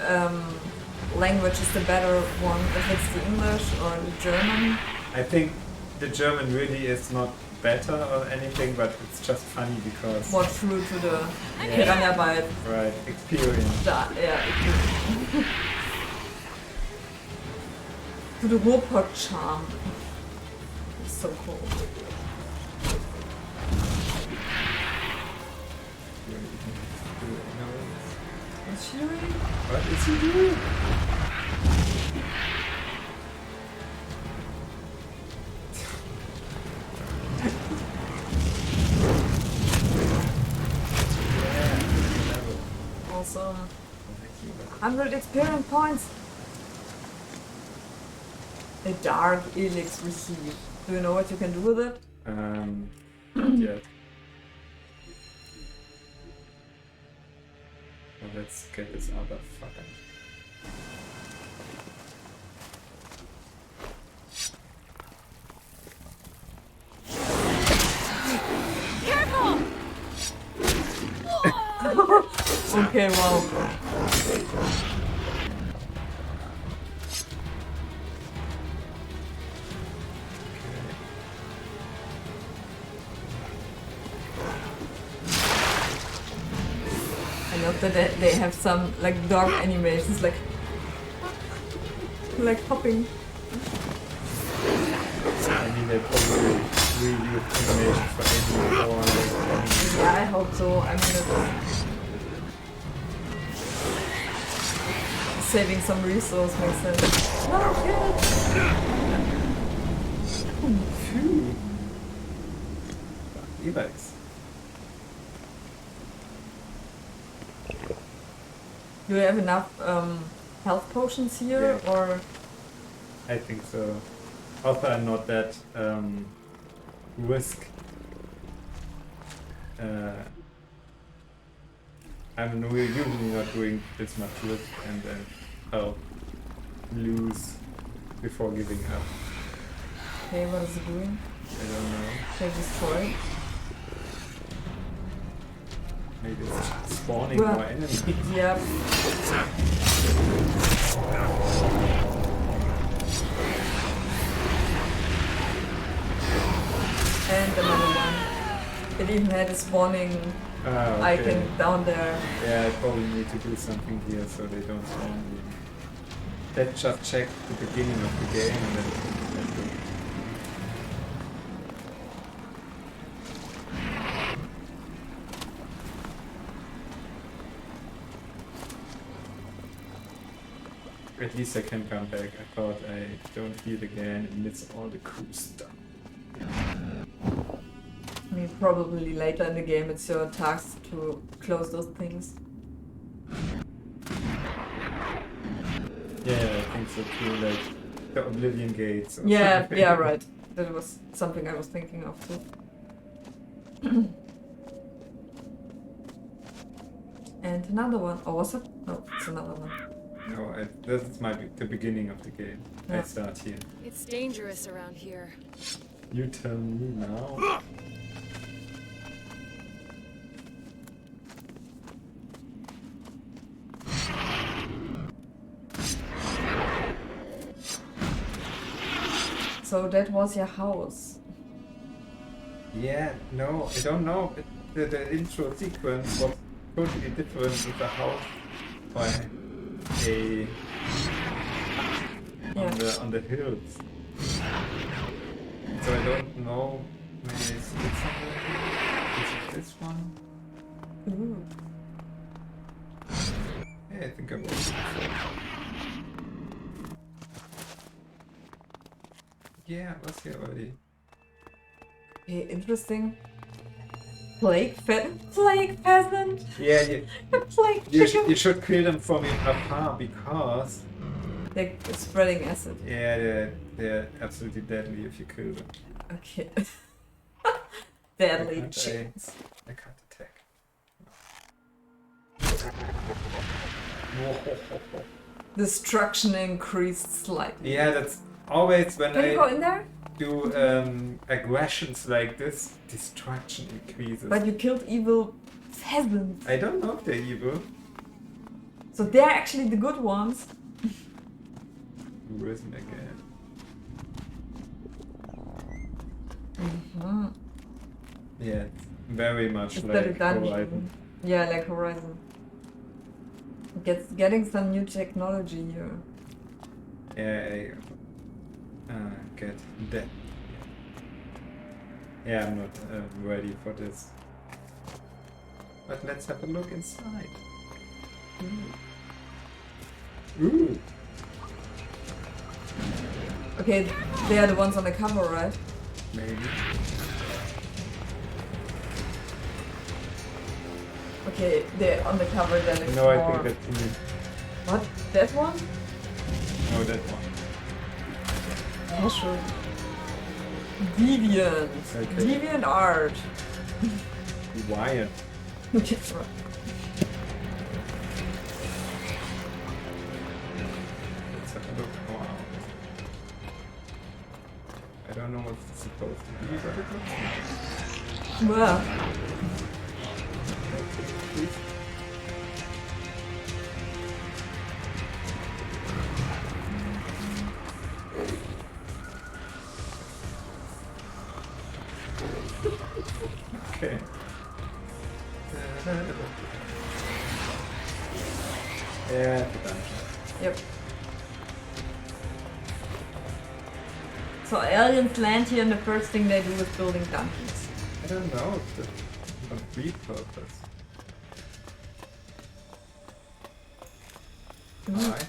language is the better one, if it's the English or the German. I think the German really is not better or anything, but it's just funny because... More true to the Piranha Bytes. Right, experience. Yeah, to the robot charm. It's so cool. What's she doing? What is he doing? Awesome. 100 experience points. A dark Elex received. Do you know what you can do with it? Not yet. Well, let's get this other fucker. Careful! Okay, wow. I love that they have some like dog animations, like hopping. I mean, they probably reused animation for any or like, Yeah, I hope so. I mean, it's saving some resource makes sense. No, kill! Phew. E-bikes. Do you have enough health potions here, Yeah. or? I think so. Also, I'm not that risk. I'm usually not doing this much risk and then I'll lose before giving up. Okay, what is it doing? I don't know. Can I destroy it? Maybe it's spawning Well, more enemies. Yep. And another one. It even had a spawning Ah, okay. icon down there. Yeah, I probably need to do something here so they don't spawn me. Let's just check the beginning of the game and then let's do it. At least I can come back. I thought I don't heal again and miss all the cool stuff. I mean, probably later in the game it's your task to close those things. Yeah, I think so too, like the Oblivion Gates. Or Yeah, something. yeah, right. That was something I was thinking of too. And another one. Oh, was it? No, it's another one. No, this is the beginning of the game. I Yeah. start here. It's dangerous around here. You tell me now. So that was your house. Yeah, no, I don't know. The intro sequence was totally different with the house by a Yeah. on the hills. So I don't know. Maybe I see it somewhere. Is it this one? Ooh. Yeah, I think I will. Yeah, I was here already. Okay, interesting. Plague peasant? Yeah, Plague you chicken? should kill them from afar because They're spreading acid. yeah, they're absolutely deadly if you kill them. Okay. Deadly Can't chickens. I can't attack. Destruction increased slightly. Yeah, that's always when Can you go I in there? do aggressions like this, destruction increases. But you killed evil pheasants. I don't know if they're evil. So they're actually the good ones. Risen again. Mm-hmm. Yeah, it's very much Is that a like dungeon? Horizon. Yeah, like Horizon. Getting some new technology here. Yeah, I get that. Yeah, I'm not ready for this. But let's have a look inside. Ooh. Okay, they are the ones on the cover, right? Maybe. Okay, they're on the cover, then it's No, I more... think that's me. What? That one? No, that one. Yeah, sure. Deviant. Okay. Deviant art. Wyatt. Okay, right. Let's have a look. Wow. I don't know what it's supposed to be, but it looks nice. Well, Please. Okay. Yeah, it's a dungeon. yep. So aliens land here and the first thing they do is building dungeons. I don't know if that's on repurpose. Mhm. Why?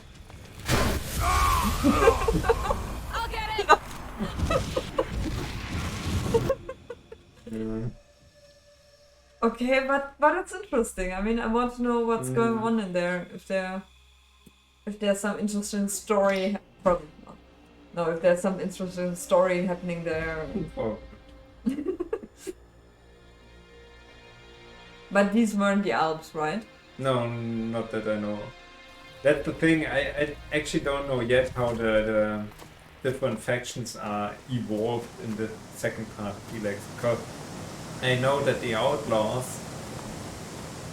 Okay, but it's interesting. I mean, I want to know what's going on in there. If there's some interesting story, probably not. No, if there's some interesting story happening there. Oh. But these weren't the Alps, right? No, not that I know. That's the thing. I actually don't know yet how the different factions are evolved in the second part of Elex, because I know that the outlaws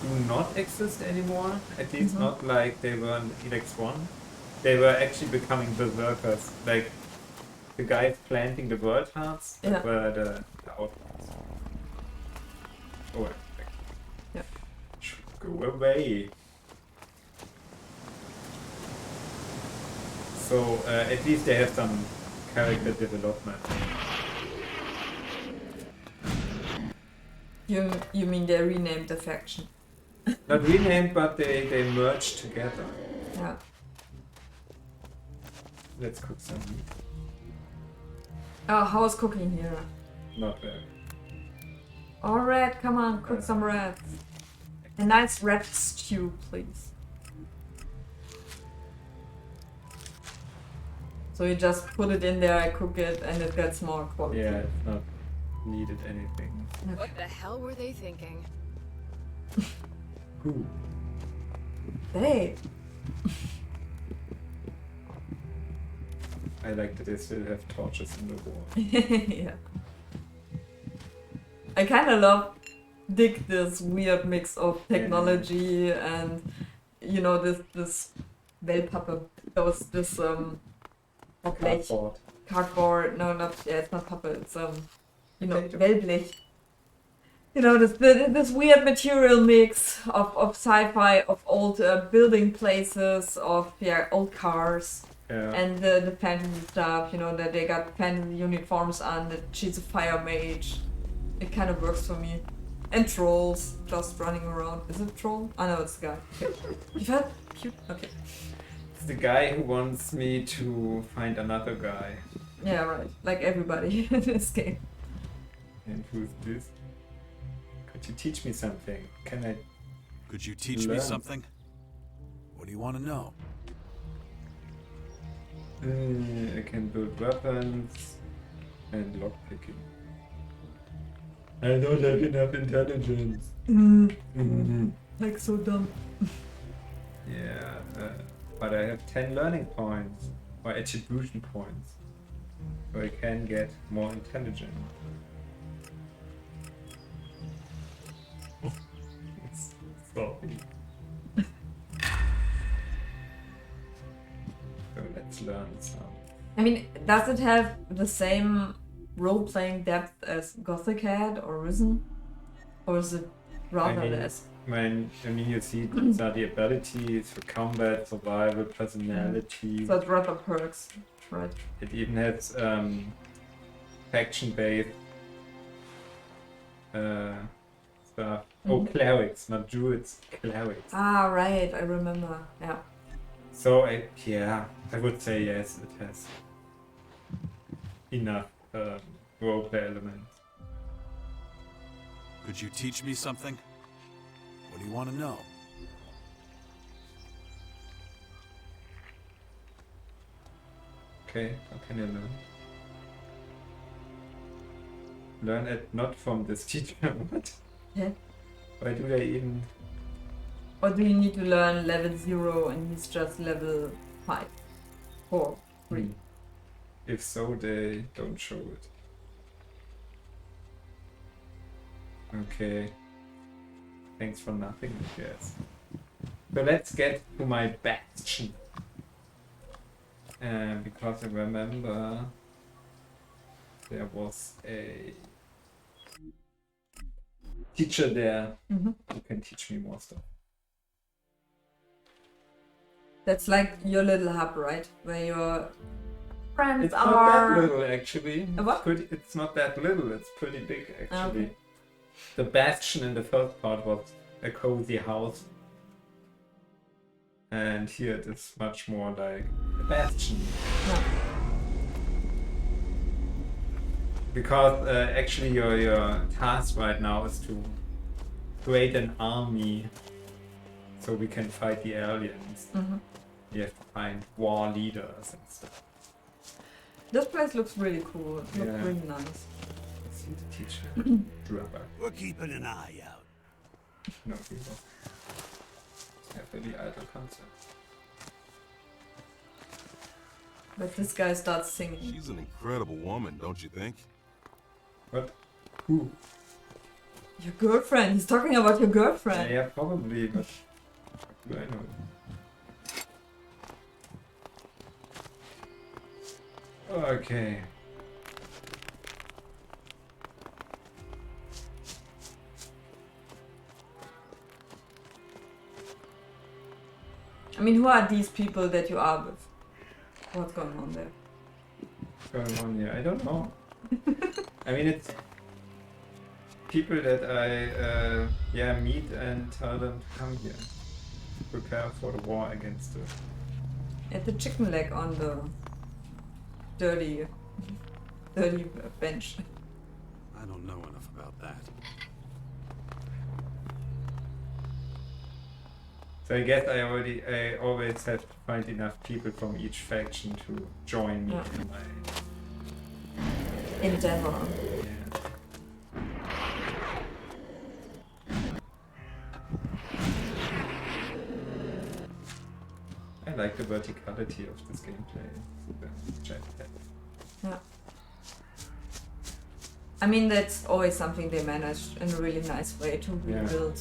do not exist anymore. At least not like they were in Elex 1. They were actually becoming berserkers. Like the guys planting the world hearts that were the outlaws. Oh, yeah. Go away. So at least they have some character development. You mean they renamed the faction? Not renamed, but they merged together. Yeah. Let's cook some meat. Oh, how's cooking here? Not very. Oh, red, come on, cook some red. A nice red stew, please. So you just put it in there, cook it, and it gets more quality. Yeah, it's not needed anything. What the hell were they thinking? Who? They. I like that they still have torches in the wall. Yeah. I kind of dig this weird mix of technology and, you know, this Wellpappe, this Cardboard. Cardboard, no, not, yeah, it's not Pappe, it's, you know, Wellblech. You know, this weird material mix of sci-fi, of old building places, of, old cars. Yeah. And the fantasy stuff, you know, that they got fantasy uniforms on, that she's a fire mage. It kind of works for me. And trolls just running around. Is it a troll? Oh no, it's the guy. Okay. You felt cute? Okay. It's the guy who wants me to find another guy. Yeah, right. Like everybody in this game. And who's this? Could you teach me something? Can I? Could you teach me something? What do you want to know? I can build weapons and lockpicking. I don't have enough intelligence. Like so dumb. Yeah, but I have 10 learning points or attribution points, so I can get more intelligent. It's sorry. So let's learn some. I mean, does it have the same role-playing depth as Gothic had or Risen? Or is it rather less? I mean, you see these are the abilities for combat, survival, personality. So it's rather perks, right? It even has faction-based stuff. Oh, clerics, not druids, clerics. Ah, right, I remember. Yeah. So, I would say yes, it has enough roleplay elements. Could you teach me something? What do you want to know? Okay, how can I learn? Learn it not from this teacher, what? Yeah. Why do they even... Or do you need to learn level 0 and he's just level 5? 4, 3? If so, they don't show it. Okay. Thanks for nothing, I guess. So let's get to my bastion. Because I remember there was a teacher there who can teach me more stuff. That's like your little hub, right? Where your friends It's are. not that little, actually. What? It's not that little, it's pretty big, actually. Okay. The bastion in the first part was a cozy house. And here it is much more like a bastion. Yeah. Because actually your task right now is to create an army so we can fight the aliens. Mm-hmm. We have to find war leaders and stuff. This place looks really cool. It looks Yeah. really nice. Let's see the teacher. Dropper. We're keeping an eye out. No people. Have the idle concept. But this guy starts singing. She's an incredible woman, don't you think? What? Who? Your girlfriend. He's talking about your girlfriend. Yeah, probably, but what do I know? Okay. I mean, who are these people that you are with? What's going on there? What's going on here? I don't know. I mean, it's people that I meet and tell them to come here. Prepare for the war against the... At the chicken leg on the dirty bench. I don't know enough about that. So I guess I always have to find enough people from each faction to join me in my endeavor. yeah. I like the verticality of this gameplay. The jetpack. Yeah. I mean, that's always something they managed in a really nice way to rebuild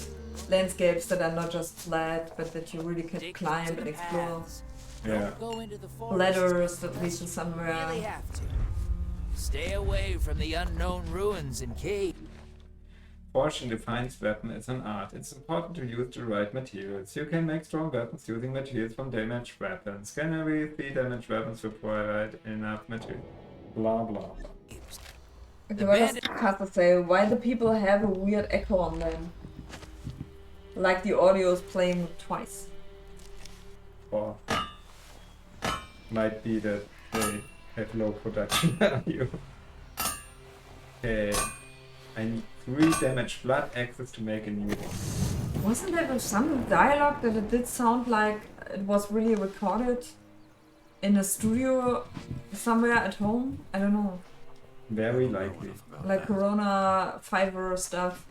landscapes that are not just flat, but that you really can climb and explore. Yeah. Go into the forest. Ladders that lead to Really somewhere. have to. Stay away from the unknown ruins and caves. Forging defines weapon as an art. It's important to use the right materials. You can make strong weapons using materials from damaged weapons. Scan every 3 damaged weapons to provide enough material. Blah blah blah. Okay, what does Caster say? Why do people have a weird echo on them? Like the audio is playing twice. Or might be that they have low production value. Okay. I need 3 damaged blood axes to make a new one. Wasn't there some dialogue that it did sound like it was really recorded in a studio somewhere at home? I don't know. Very likely. Like Corona Fiverr stuff.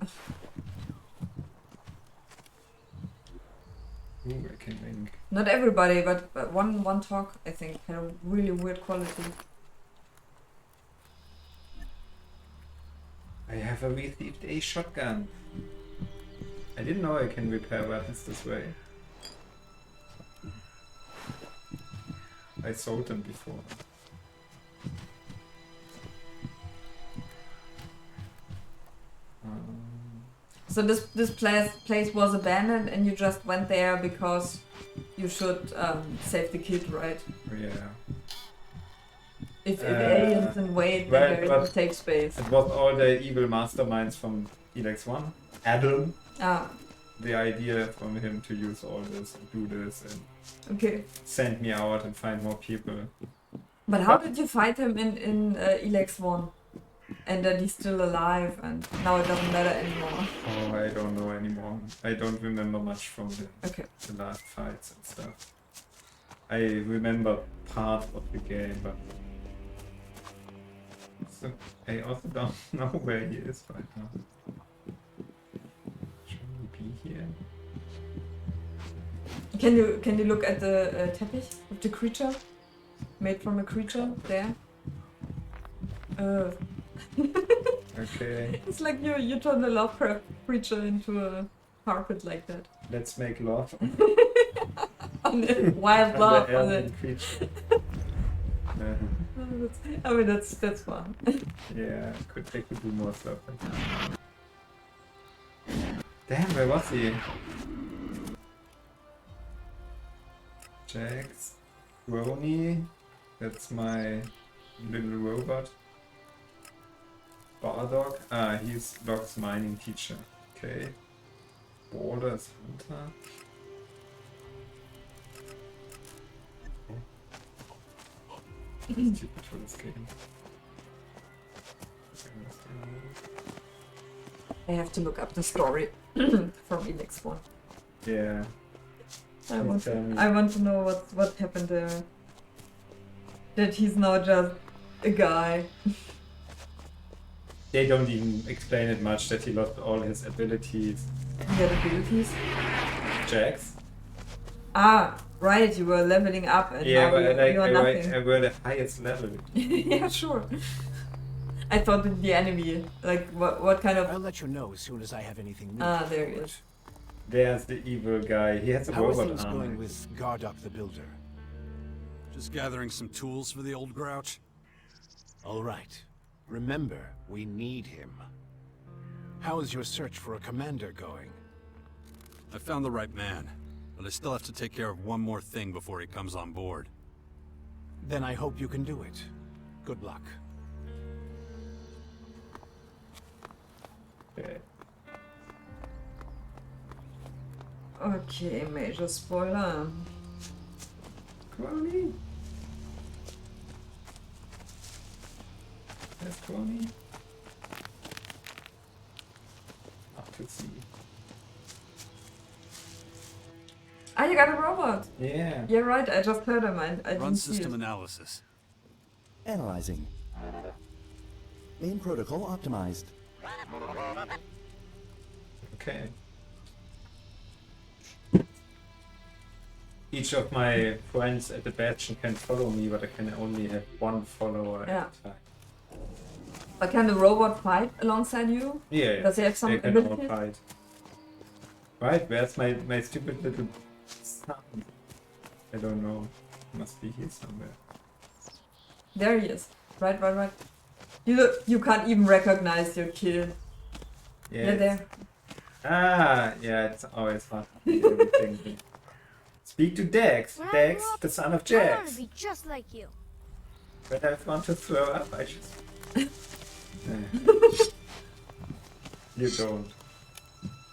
Ooh, I can link. Not everybody, but one talk I think had a really weird quality. I have received a shotgun. I didn't know I can repair weapons this way. I sold them before. So this place was abandoned and you just went there because you should save the kid, right? Yeah. If aliens invade, well, then it take space. It was all the evil masterminds from Elex I. Adam. Ah, The idea from him to use all this and do this and okay. send me out and find more people. But how did you fight him in Elex 1? And that he's still alive and now it doesn't matter anymore. Oh, I don't know anymore. I don't remember much from Okay. the last fights and stuff. I remember part of the game, but so I also don't know where he is right now. Should he be here? Can you look at the teppich of the creature? Made from a creature there? Okay, It's like you turn a Lovecraft creature into a carpet like that. let's make love On the wild on love the on alien it. creature. I mean that's fun. Yeah, they could do more stuff like that. Damn, where was he? Jax, Roni, that's my little robot. Bardog, he's Locke's mining teacher. Okay. Borders Hunter. Stupid for this game. I have to look up the story. From Elex 1. Yeah. I want to know what happened there. That he's now just a guy. They don't even explain it much that he lost all his abilities. He had abilities? Jax? Ah, right, you were leveling up and Yeah, now but you are nothing. I were the highest level. Yeah, sure. I thought that the enemy, like what kind of... I'll let you know as soon as I have anything new. Ah, there he is. There's the evil guy. He has a How are robot things arm. going with Gothic the Builder? Just gathering some tools for the old grouch. All right. Remember, we need him. How is your search for a commander going? I found the right man, but I still have to take care of one more thing before he comes on board. Then I hope you can do it. Good luck. Okay. Okay, major spoiler. Crony? There's Crony? Up to see. Ah, you got a robot! Yeah. Yeah, right, I just heard him. I Run didn't see system it. analysis. Analyzing. Main protocol optimized. Okay. Each of my friends at the badge can follow me, but I can only have one follower Yeah. at a time. But can the robot fight alongside you? Yeah, yeah. Does he have some They can all abilities? fight. Right, where's my stupid little son? I don't know. Must be here somewhere. There he is. Right. You can't even recognize your kid. Yeah, there. Ah, yeah, it's always hard. Everything. Speak to Dex. When I Dex, grow up, the son of I want Jax. to be just like you. When I want to throw up, I just... You don't.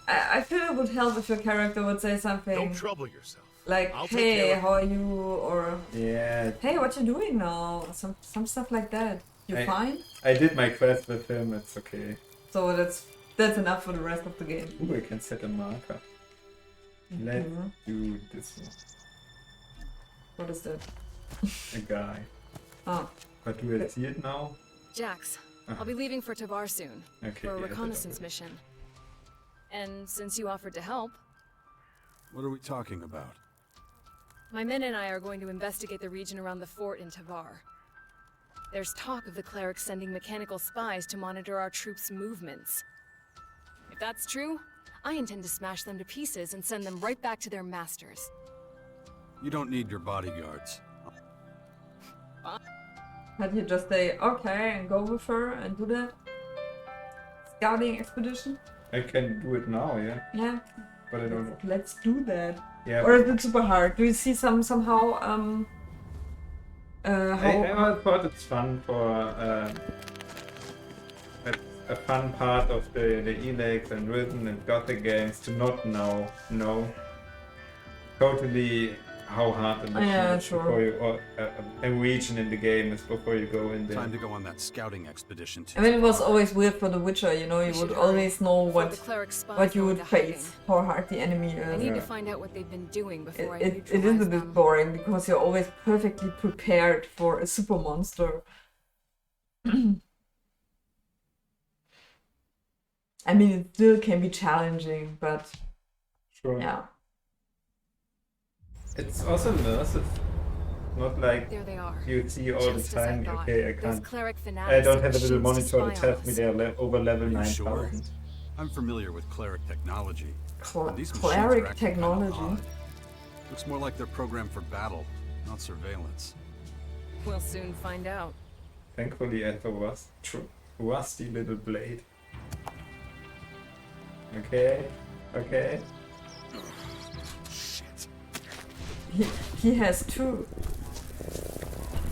I feel it would help if your character would say something Don't trouble yourself. like, I'll take hey, care of how are you? Or, Yeah, hey, what you doing now? Some stuff like that. You fine? I did my quest with him, it's okay. So that's enough for the rest of the game. Ooh, I can set a marker. Let's do this one. What is that? A guy. Ah, But do I see it now? Jax, I'll be leaving for Tavar soon Okay. for a yeah, reconnaissance mission. And since you offered to help, What are we talking about? my men and I are going to investigate the region around the fort in Tavar. There's talk of the clerics sending mechanical spies to monitor our troops' movements. If that's true, I intend to smash them to pieces and send them right back to their masters. You don't need your bodyguards. had you just say okay and go with her and do that scouting expedition? I can do it now, yeah. Yeah. But I don't know. Let's do that. Yeah. Or is it super hard? Do you see somehow how I always thought it's fun for a fun part of the Elex and Rhythm and Gothic games to not know totally how hard the mission is before you, or a region in the game is before you go in there. Time to go on that scouting expedition too. I mean, it was always weird for The Witcher, you know, you would always know what you would face, how hard the enemy I is. need to find out what they've been doing before I It neutralize is a bit them. boring because you're always perfectly prepared for a super monster. I mean, it still can be challenging, but Sure. yeah. It's also immersive. Not like There they are. you see all Just the as I time, thought. okay, I Those can't. cleric I fanatics don't and have a little machines to monitor to spy on tell me us. they're over level Are you sure? 9000. I'm familiar with cleric technology. and these machines Cleric are acting kinda technology. odd. Looks more like they're programmed for battle, not surveillance. We'll soon find out. Thankfully, I have a rusty little blade. Okay. Shit. He has two.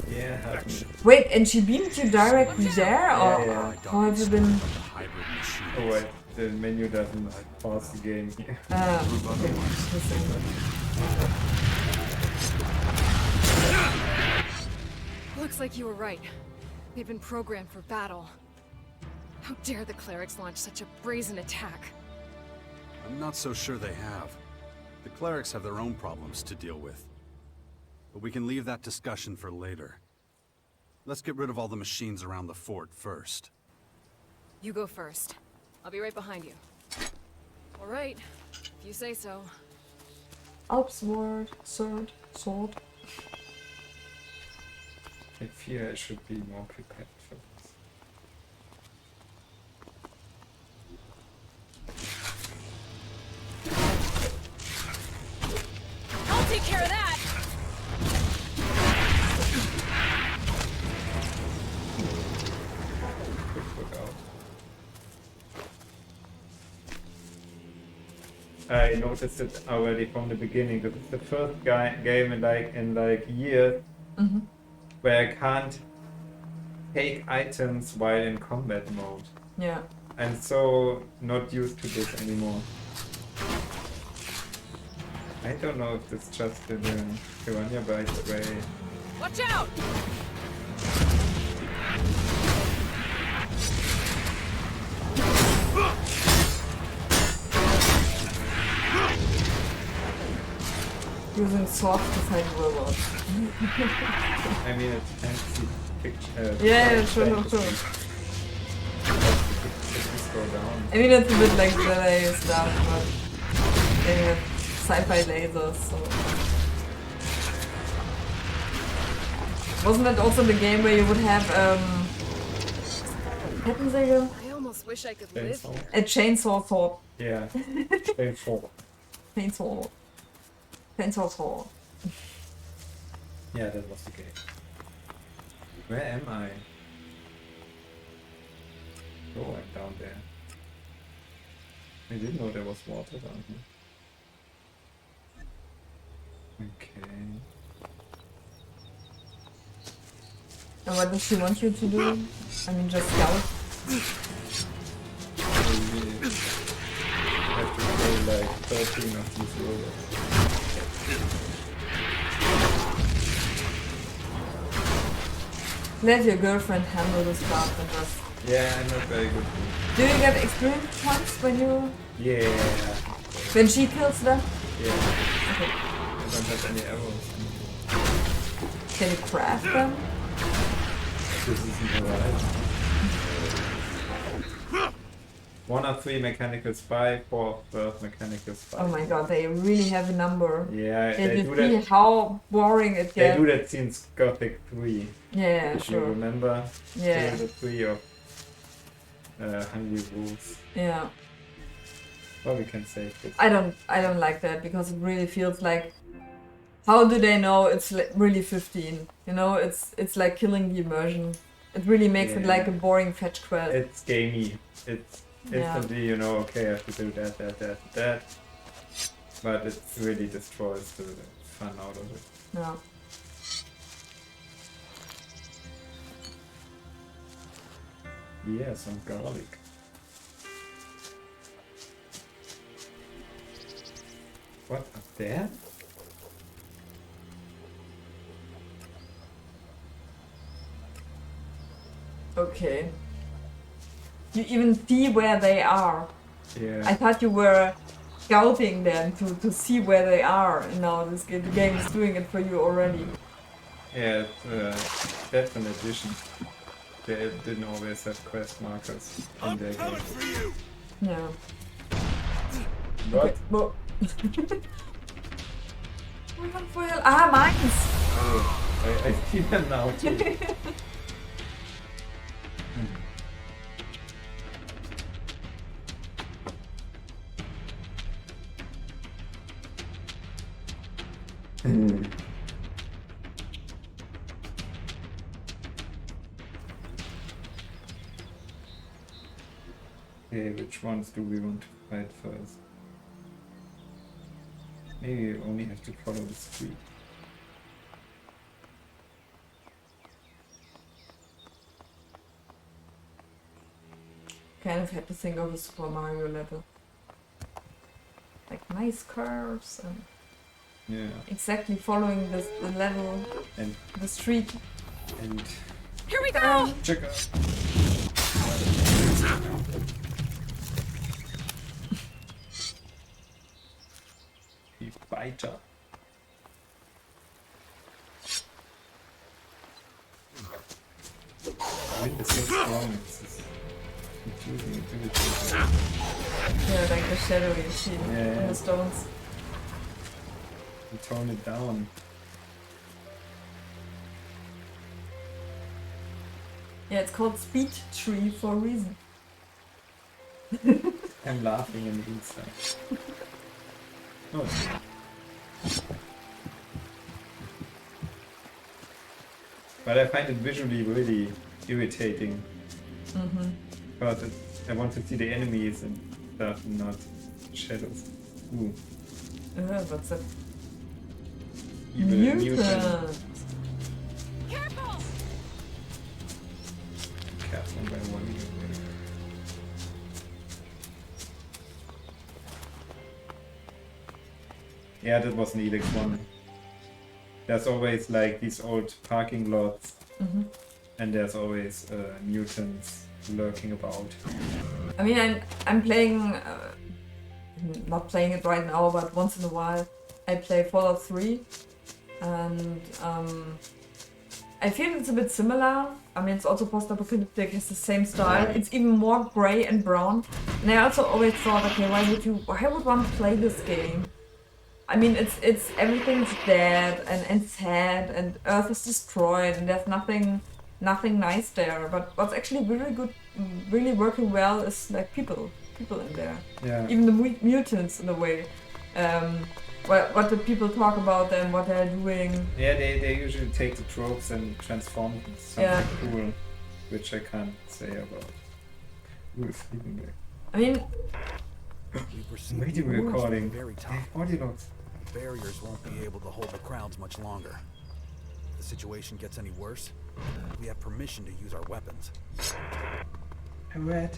Yeah, help me. Wait, and she beamed you directly there, or Yeah. how have you been? The hybrid machine. Oh wait, the menu doesn't pause the game here. Okay. Looks like you were right. They've been programmed for battle. How dare the clerics launch such a brazen attack? I'm not so sure they have. The clerics have their own problems to deal with. But we can leave that discussion for later. Let's get rid of all the machines around the fort first. You go first. I'll be right behind you. All right, if you say so. Alp sword, sword. I fear I should be more prepared for this. I'll take care of that! I noticed it already from the beginning. This is the first game in like years where I can't take items while in combat mode. Yeah. I'm so not used to this anymore. I don't know if this just in the Piranha Bytes way. Watch out! Using sword to fight robots. I mean, it's fancy picture. Yeah, sure. I mean, it's a bit like Jedi stuff, but they have sci-fi lasers, so... Wasn't that also the game where you would have, Kettensäge? I almost wish I could live. A chainsaw sword. Yeah, chainsaw. Chainsaw sword. Yeah, that was the game. Where am I? Oh, I'm down there. I didn't know there was water down here. Okay. And what does she want you to do? I mean, just scout? I have to play like 13 of these robots. Let your girlfriend handle this part and just... Yeah, I'm not very good. Do you get experience points when you... Yeah. When she kills them? Yeah. Okay. I don't have any arrows. Can you craft them? This isn't alright. 1 of 3 mechanical spy, 4 of 12 mechanical spy. Oh my god, they really have a number. Yeah, They do see that. how boring it They gets. do that since Gothic 3. Yeah, if sure. you remember. Yeah. The 3 of Hungry Wolves. Yeah. Well, we can save this. I don't like that because it really feels like, how do they know it's really 15? You know, it's like killing the immersion. It really makes it like a boring fetch quest. It's gamey. It's instantly, you know, okay, I have to do that. But it really destroys the fun out of it. Yeah. Yeah, some garlic. What, up there? Okay. You even see where they are. Yeah. I thought you were scouting them to see where they are, and now the game is doing it for you already. Yeah, that's an addition. They didn't always have quest markers in their game. Yeah. What? Okay, well. Mines! Oh, I see them now too. Okay, which ones do we want to fight first? Maybe we only have to follow the street. Kind of had to think of a Super Mario level. Like nice curves and exactly following the level and the street. And here we go! Check out. Fighter. Wind is so strong, it's confusing. Yeah, like the shadow you see Yeah. in the stones. You tone it down. Yeah, it's called Speed Tree for a reason. I'm laughing in the inside. Oh, it's not. But I find it visually really irritating. Because I want to see the enemies and stuff, not shadows. Ooh. What's that? Evil mutant. Careful! Careful by one away. Yeah, that was an Elex 1. There's always like these old parking lots, and there's always mutants lurking about. I mean, I'm playing, not playing it right now, but once in a while I play Fallout 3, and I feel it's a bit similar. I mean, it's also post-apocalyptic, it's the same style. It's even more grey and brown. And I also always thought, okay, why would one play this game? I mean, it's everything's dead and sad and Earth is destroyed and there's nothing nice there. But what's actually really good, really working well is like people in there. Yeah. Even the mutants in a way. What the people talk about them, what they're doing. Yeah, they usually take the tropes and transform it into something cool, which I can't say about. Ooh, sleeping bag. I mean, Radio recording. Very tough. Audio logs. Barriers won't be able to hold the crowds much longer. If the situation gets any worse, we have permission to use our weapons. I read.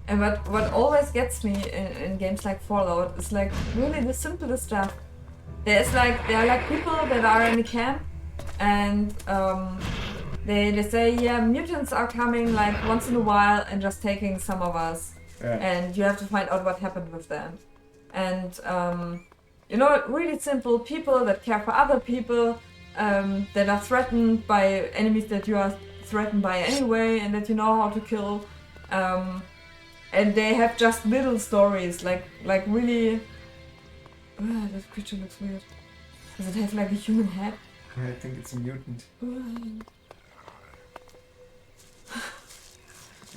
and what always gets me in games like Fallout is like really the simplest stuff. There are like people that are in a camp and they say, yeah, mutants are coming like once in a while and just taking some of us. Yeah. And you have to find out what happened with them. And, you know, really simple people that care for other people, that are threatened by enemies that you are threatened by anyway and that you know how to kill. And they have just little stories, like really... this creature looks weird. Does it have like a human head? I think it's a mutant.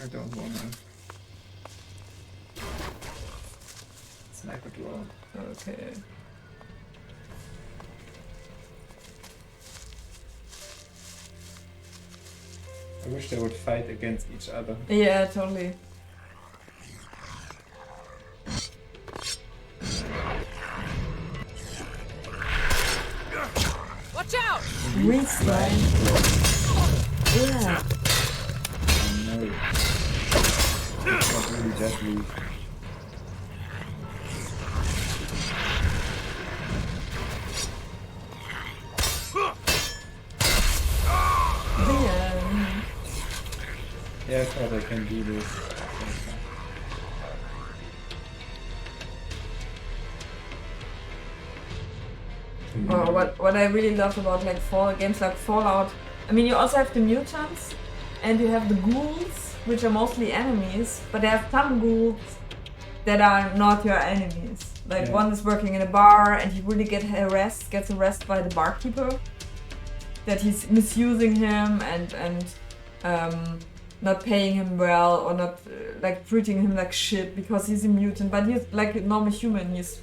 I don't wanna. Sniper drone. Okay. I wish they would fight against each other. Yeah, totally. Watch out! Green slime. Yeah. Oh no. It's not really deadly. Yeah, I thought I can do this. What I really love about like games like Fallout, I mean, you also have the mutants and you have the ghouls, which are mostly enemies, but there are some ghouls that are not your enemies. Like one is working in a bar and he really gets harassed by the barkeeper, that he's misusing him and not paying him well or not like treating him like shit because he's a mutant, but he's like a normal human. He's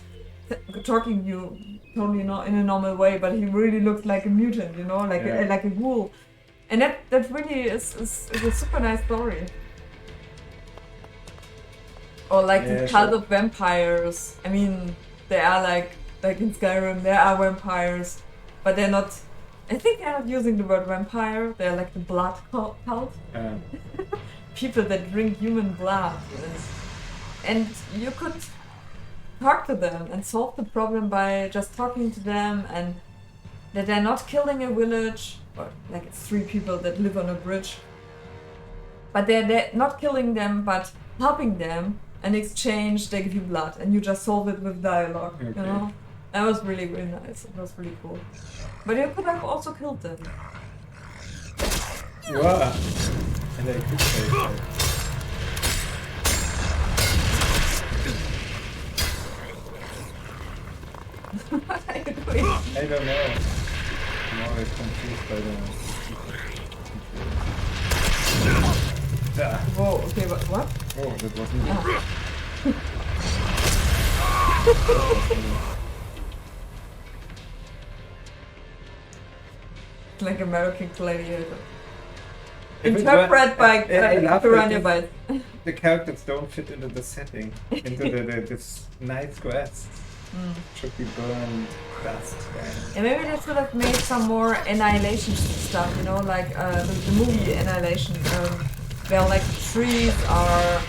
talking to you totally not in a normal way, but he really looks like a mutant, you know, like a ghoul. And that really is a super nice story. Or like the cult of vampires. I mean, they are like in Skyrim, there are vampires, but they're not. I think they're not using the word vampire. They're like the blood cult. People that drink human blood. And you could talk to them and solve the problem by just talking to them, and that they're not killing a village, or like it's 3 people that live on a bridge. But they're not killing them, but helping them. In exchange, they give you blood, and you just solve it with dialogue. Okay. You know, that was really nice. It was really cool. But you could have also killed them. Wow. And I could say that. What are you doing? I don't know. I'm always confused by the... Ah. Whoa, okay, but what? Oh, that wasn't me. Ah. Like American Gladiator. Interpret by Piranha Bytes. The characters don't fit into the setting, into this nice quest. Should be burned, dust. Yeah, maybe they should have made some more Annihilation stuff, you know, like the movie Annihilation, where like trees have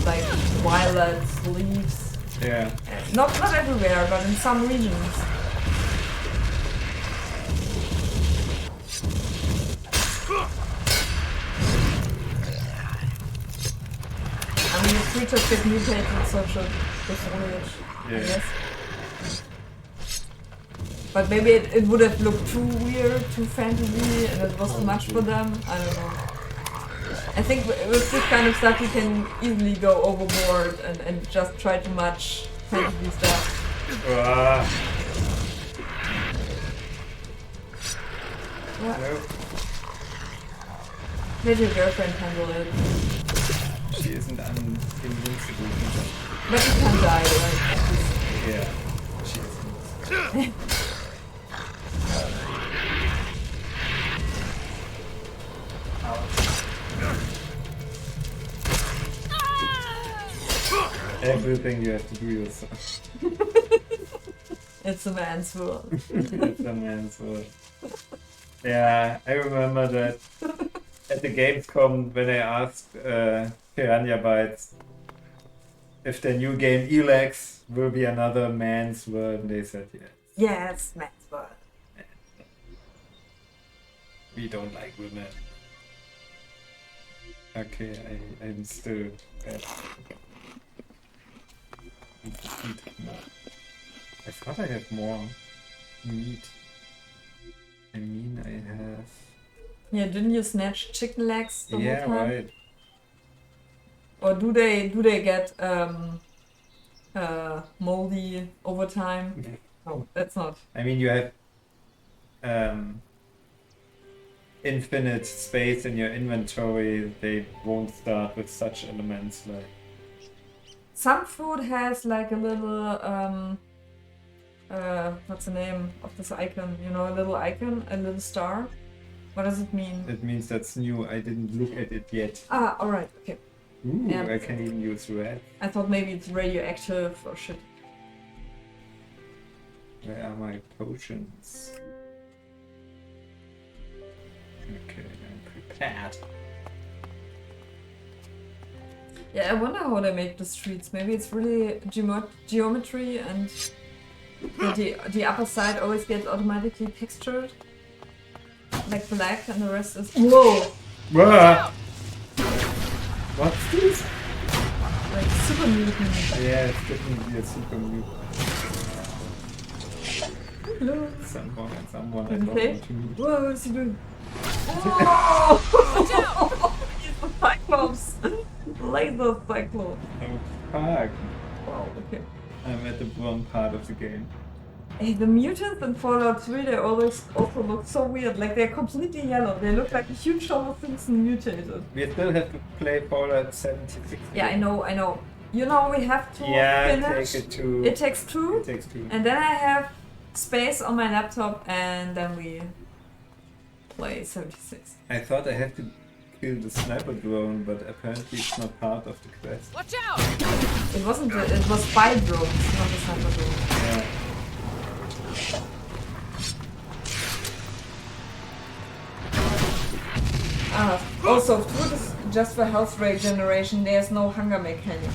like violet leaves. Yeah. Not everywhere, but in some regions. I mean, the creatures get mutated, so should the foliage, I guess. But maybe it would have looked too weird, too fantasy, and it was too much for them. I don't know. I think with this kind of stuff you can easily go overboard and just try too much fantasy stuff. What? Nope. Let your girlfriend handle it. She isn't invincible. But you can die, right? Yeah, she isn't. Everything you have to do yourself. It's a man's world. It's a man's world. Yeah, I remember that at the Gamescom when I asked Piranha Bytes if the new game Elex will be another man's world, and they said yes. Yes, man's world. We don't like women. Okay, I'm still bad. I thought I had more meat. I mean, I have... Yeah, didn't you snatch chicken legs the whole time? Yeah, right. Or do they get moldy over time? No, that's not. I mean, you have infinite space in your inventory. They won't start with such elements like... Some food has like a little what's the name of this icon? You know, a little icon, a little star. What does it mean? It means that's new. I didn't look at it yet. Ah, alright, okay. Ooh, Yeah. I can even use red. I thought maybe it's radioactive or shit. Where are my potions? Okay, I'm prepared. Yeah, I wonder how they make the streets. Maybe it's really geometry and the upper side always gets automatically textured. Like black and the rest is... Whoa! Whoa! What's this? Like super mutant. Yeah, it's definitely a super mutant. Hello. Someone I Did don't he say? want to meet. Whoa, what is he doing? Whoa! Watch out! He's a Cyclops! Laser Cyclops. Oh, fuck. Wow, okay. I'm at the wrong part of the game. Hey, the mutants in Fallout 3, they always also look so weird. Like, they're completely yellow. They look like a huge Homer Simpson mutated. We still have to play Fallout 76. Yeah, I know. You know, we have to finish. Take it to... It takes two. It takes two. And then I have space on my laptop, and then we play 76. I thought I had to kill the sniper drone, but apparently it's not part of the quest. Watch out! It wasn't. It was spy drones, not the sniper drone. Yeah. Also, food is just for health regeneration. There's no hunger mechanic.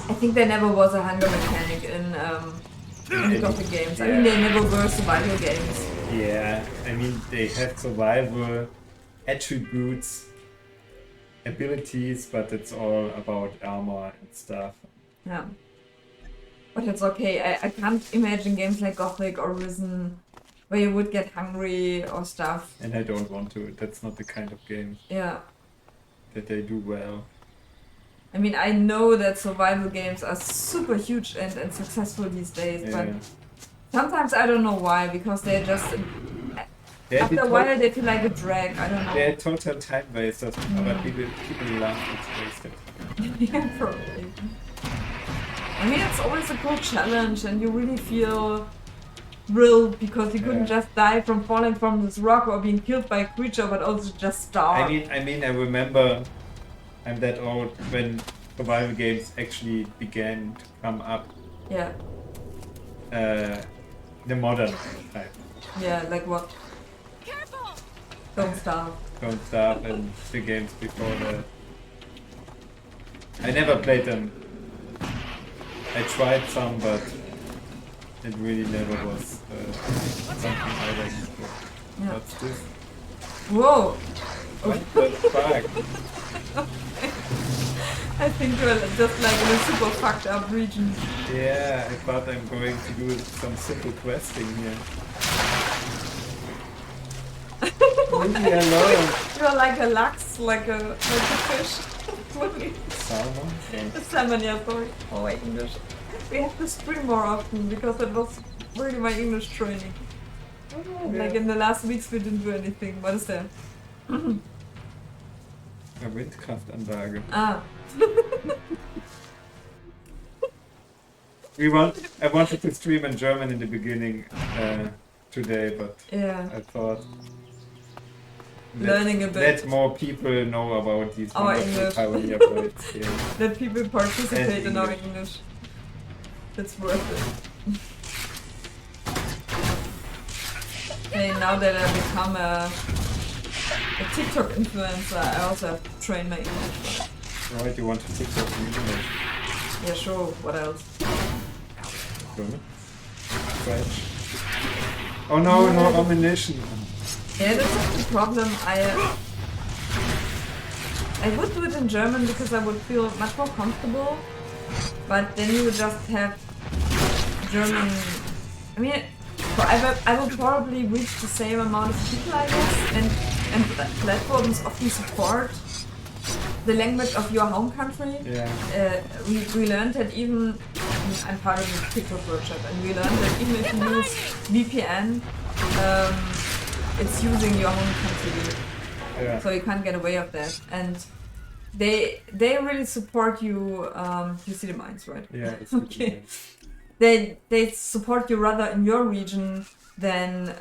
I think there never was a hunger mechanic in the Gothic games. I mean, they never were survival games. Yeah, I mean they have survival attributes, abilities, but it's all about armor and stuff. Yeah. But it's okay. I can't imagine games like Gothic or Risen where you would get hungry or stuff. And I don't want to. That's not the kind of game Yeah. that they do well. I mean, I know that survival games are super huge and successful these days, Yeah. but sometimes I don't know why, because they're just... After a while they feel like a drag, I don't know. They're total time wasters, but people love it's wasted. Yeah, probably. I mean, it's always a cool challenge, and you really feel thrilled because you couldn't just die from falling from this rock or being killed by a creature, but also just starve. I mean, I remember I'm that old when survival games actually began to come up. Yeah. The modern type. Yeah, like what? Careful! Don't starve. Don't Starve and the games before that. I never played them. I tried some, but it really never was something I liked. Yeah. What's this? Whoa! What the fuck? I think you're just like in a super fucked up region. Yeah, I thought I'm going to do some simple questing here. Leave me alone. You're like a lux, like a fish. Salmon? A salmon, yeah, sorry. Oh, my English. We have to stream more often because that was really my English training. Like in the last weeks we didn't do anything. What is that? A Windkraftanlage. Ah. I wanted to stream in German in the beginning today, but I thought learning a bit. Let more people know about these our wonderful English. Piranha Bytes games. Let people participate in our English. English. It's worth it. Hey, now that I've become a TikTok influencer, I also have to train my English. Right, you want to TikTok in English? Yeah, sure. What else? German? French? Oh no, no ammunition. Yeah, that's just the problem. I would do it in German because I would feel much more comfortable, but then you would just have German. I mean, I will probably reach the same amount of people, I guess, and platforms often support the language of your home country. Yeah. We learned that even I'm part of the TikTok workshop, and we learned that even if you use VPN, it's using your home country, so you can't get away with that. And they really support you. You see the mines, right? Yeah. It's okay. They support you rather in your region than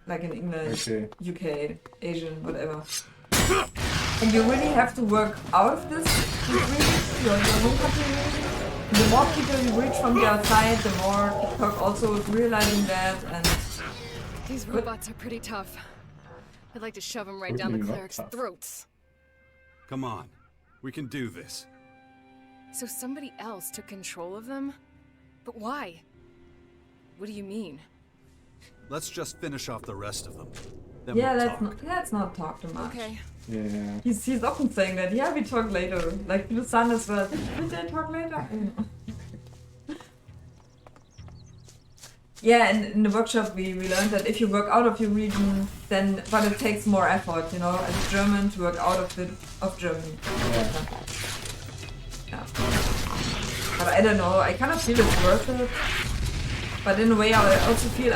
like in England, UK, Asian, whatever. And you really have to work out of this region, your home country region. The more people you reach from the outside, the more TikTok also is realizing that. And these robots are pretty tough. I'd like to shove them right down the cleric's throats. Come on, we can do this. So somebody else took control of them? But why? What do you mean? Let's just finish off the rest of them. Then yeah, we'll let's not talk too much. Okay. Yeah. He's often saying that. Yeah, we talk later. Like the son as well. Will they talk later? Yeah, and in the workshop we learned that if you work out of your region, then but it takes more effort, you know, as German to work out of Germany. Yeah. But I don't know, I kind of feel it's worth it. But in a way I also feel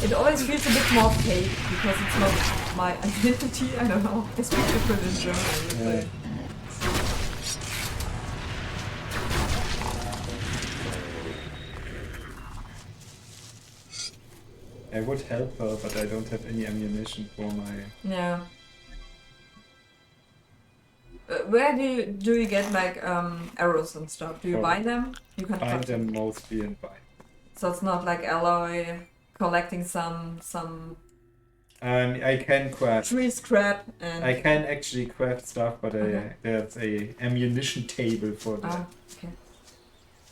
it always feels a bit more fake because it's not my identity, I don't know. I speak different in German, I would say. I would help her, but I don't have any ammunition for my... Yeah. Where do you get like arrows and stuff? Do you buy them? You can find them mostly and buy. So it's not like alloy collecting some I can craft tree scrap and I can actually craft stuff, but there's a ammunition table for that. okay.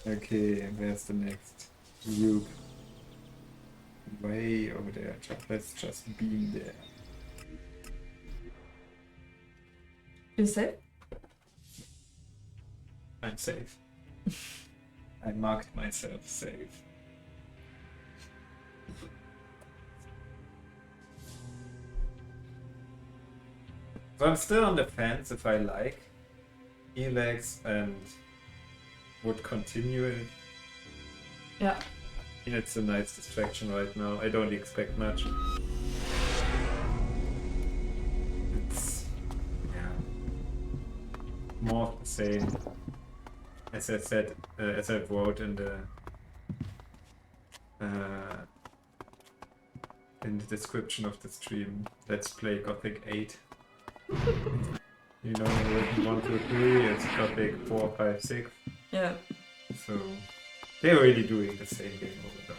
Okay, where's the next? Cube. Way over there. Let's just beam there. You safe? I'm safe. I marked myself safe. So I'm still on the fence if I like Elex and would continue it. Yeah. It's a nice distraction right now. I don't expect much. It's more of the same. As I said, as I wrote in the description of the stream, let's play Gothic 8. You know, 1, 2, 3, it's Gothic 4, 5, 6. Yeah. So they're really doing the same game over and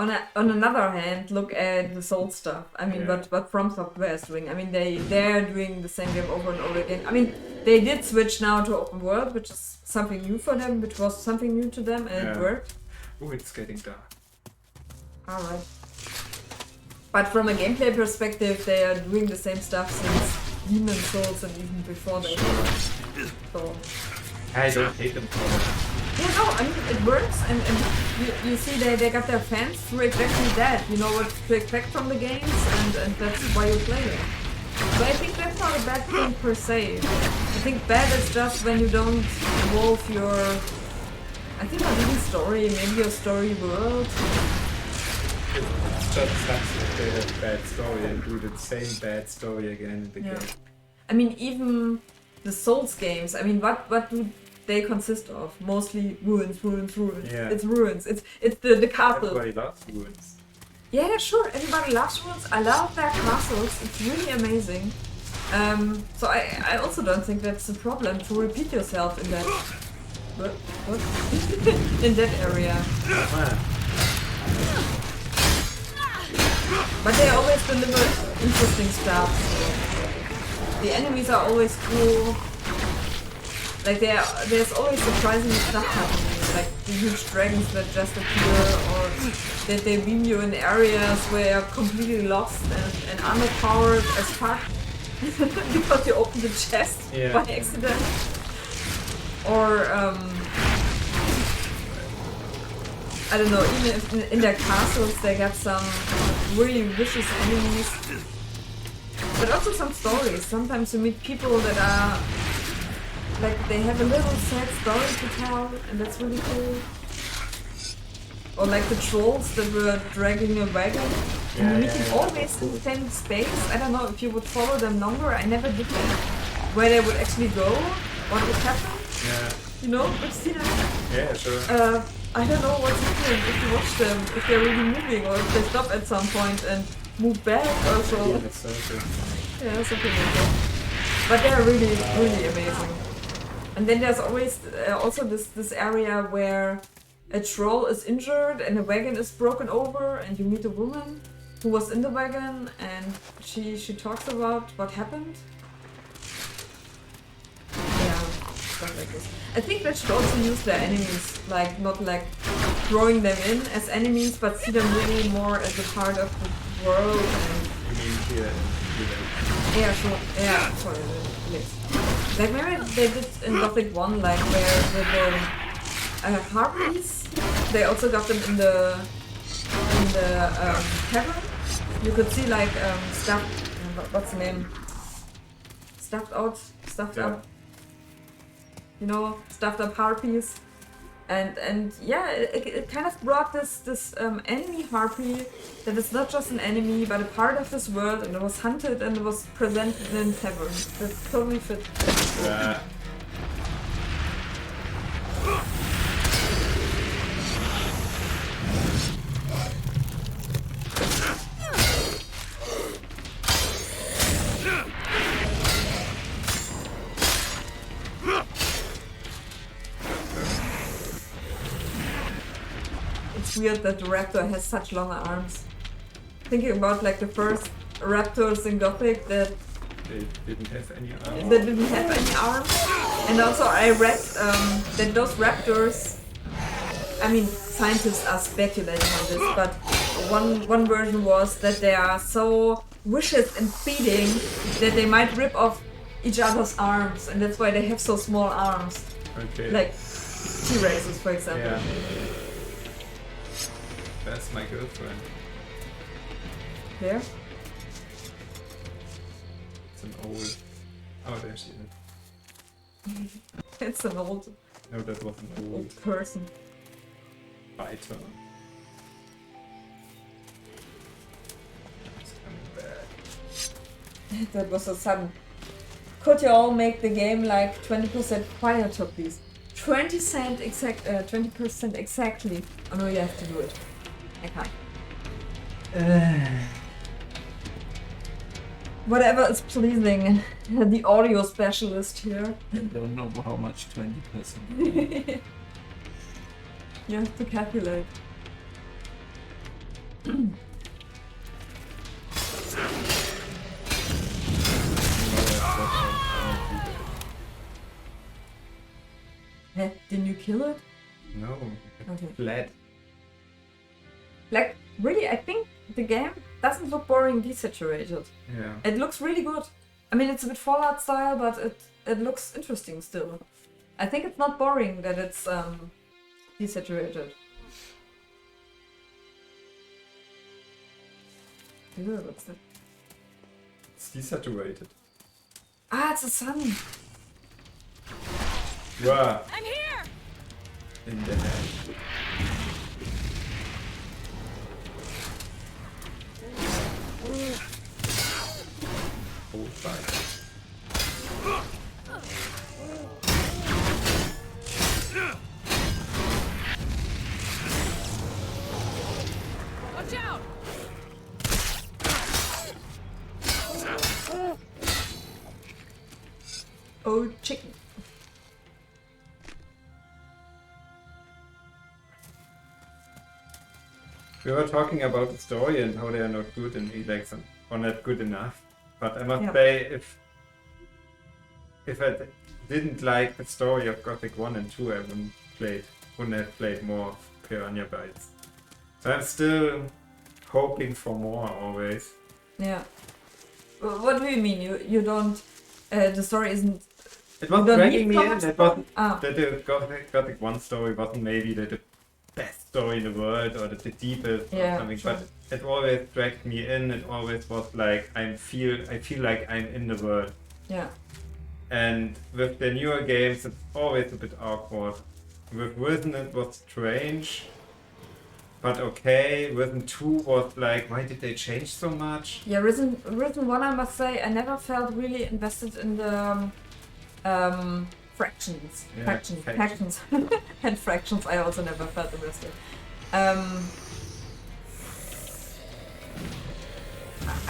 over. On another hand, look at the Soul stuff. I mean, what From Software is doing. I mean, they're doing the same game over and over again. I mean, they did switch now to open world, which is something new for them, which was something new to them, and it worked. Oh, it's getting dark. Alright. But from a gameplay perspective, they are doing the same stuff since Demon Souls and even before that. So I don't hate them for that. yeah, no, I mean it works, and you see they got their fans through exactly that. You know what to expect from the games, and that's why you play them. So I think that's not a bad thing per se. I think bad is just when you don't evolve your, I think not even story, maybe your story world. It's just sucks if they have a bad story and do the same bad story again and again. I mean, even the Souls games, I mean, what do they consist of? Mostly ruins. Yeah. It's ruins. It's the castle. Everybody loves ruins. Yeah, sure. Everybody loves ruins. I love their castles. It's really amazing. So I also don't think that's a problem to repeat yourself in that. What? In that area. But they always deliver interesting stuff. So the enemies are always cool. Like there's always surprising stuff happening, like the huge dragons that just appear, or that they beam you in areas where you're completely lost and underpowered as fuck because you opened the chest by accident. Or I don't know, even if in their castles they got some really vicious enemies, but also some stories. Sometimes you meet people that are like, they have a little sad story to tell, and that's really cool. Or like the trolls that were dragging a wagon, and you meet them always in the same space. I don't know if you would follow them longer. I never did that. Where they would actually go, what would happen. Yeah. You know, but see them. Yeah, sure. I don't know what's happening if you watch them, if they're really moving, or if they stop at some point and move back or so. Yeah, that's so good. Yeah, something like that. But they're really, really amazing. And then there's always also this area where a troll is injured and a wagon is broken over, and you meet a woman who was in the wagon, and she talks about what happened. Yeah, stuff like this. I think they should also use their enemies, like not like throwing them in as enemies, but see them really more as a part of the world. And You mean here? yeah, sure. Yeah, sorry. Yes. Like maybe they did in Gothic 1, like where the harpies, they also got them in the cavern. You could see like what's the name? Stuffed up. You know, stuffed up harpies. And yeah, it kind of brought this enemy harpy that is not just an enemy, but a part of this world, and it was hunted and it was presented in tavern. That totally fit. It's weird that the raptor has such long arms. Thinking about like the first raptors in Gothic that They didn't have any arms. They didn't have any arms. And also I read that those raptors I mean, scientists are speculating on this, but one version was that they are so vicious in feeding that they might rip off each other's arms, and that's why they have so small arms. Okay. Like T-Rexes, for example. Yeah. That's my girlfriend. There? It's an old... Oh, there she is. It's an old No, that was an old person. fighter. It's coming back. That was so sudden. Could you all make the game like 20% quieter, please? 20% exactly. Oh no, you have to do it. I can't. Whatever is pleasing. The audio specialist here. I don't know how much 20%. You have to calculate. Didn't you kill it? No, Okay. flat. Like, really, I think the game doesn't look boring desaturated. Yeah. It looks really good. I mean, it's a bit Fallout style, but it looks interesting still. I think it's not boring that it's desaturated. Ew, what's that? It's desaturated. Ah, it's the sun. Wow. I'm here! In the head. Hold fire. Watch out! Oh, chicken. We were talking about the story and how they are not good in Elex or not good enough. But I must say, if I didn't like the story of Gothic 1 and 2, I wouldn't have played more of Piranha Bytes. So I'm still hoping for more always. Yeah. What do you mean? You don't... the story isn't... It was don't dragging need me so in. much That story? wasn't that the Gothic 1 story wasn't maybe the best story in the world or the deepest or something, sure. but it always dragged me in. It always was like I feel like I'm in the world. Yeah. And with the newer games, it's always a bit awkward. With Risen, it was strange, but okay. Risen 2 was like, why did they change so much? Yeah, Risen 1, I must say, I never felt really invested in the fractions. Yeah, Fractions. And fractions I also never felt invested. I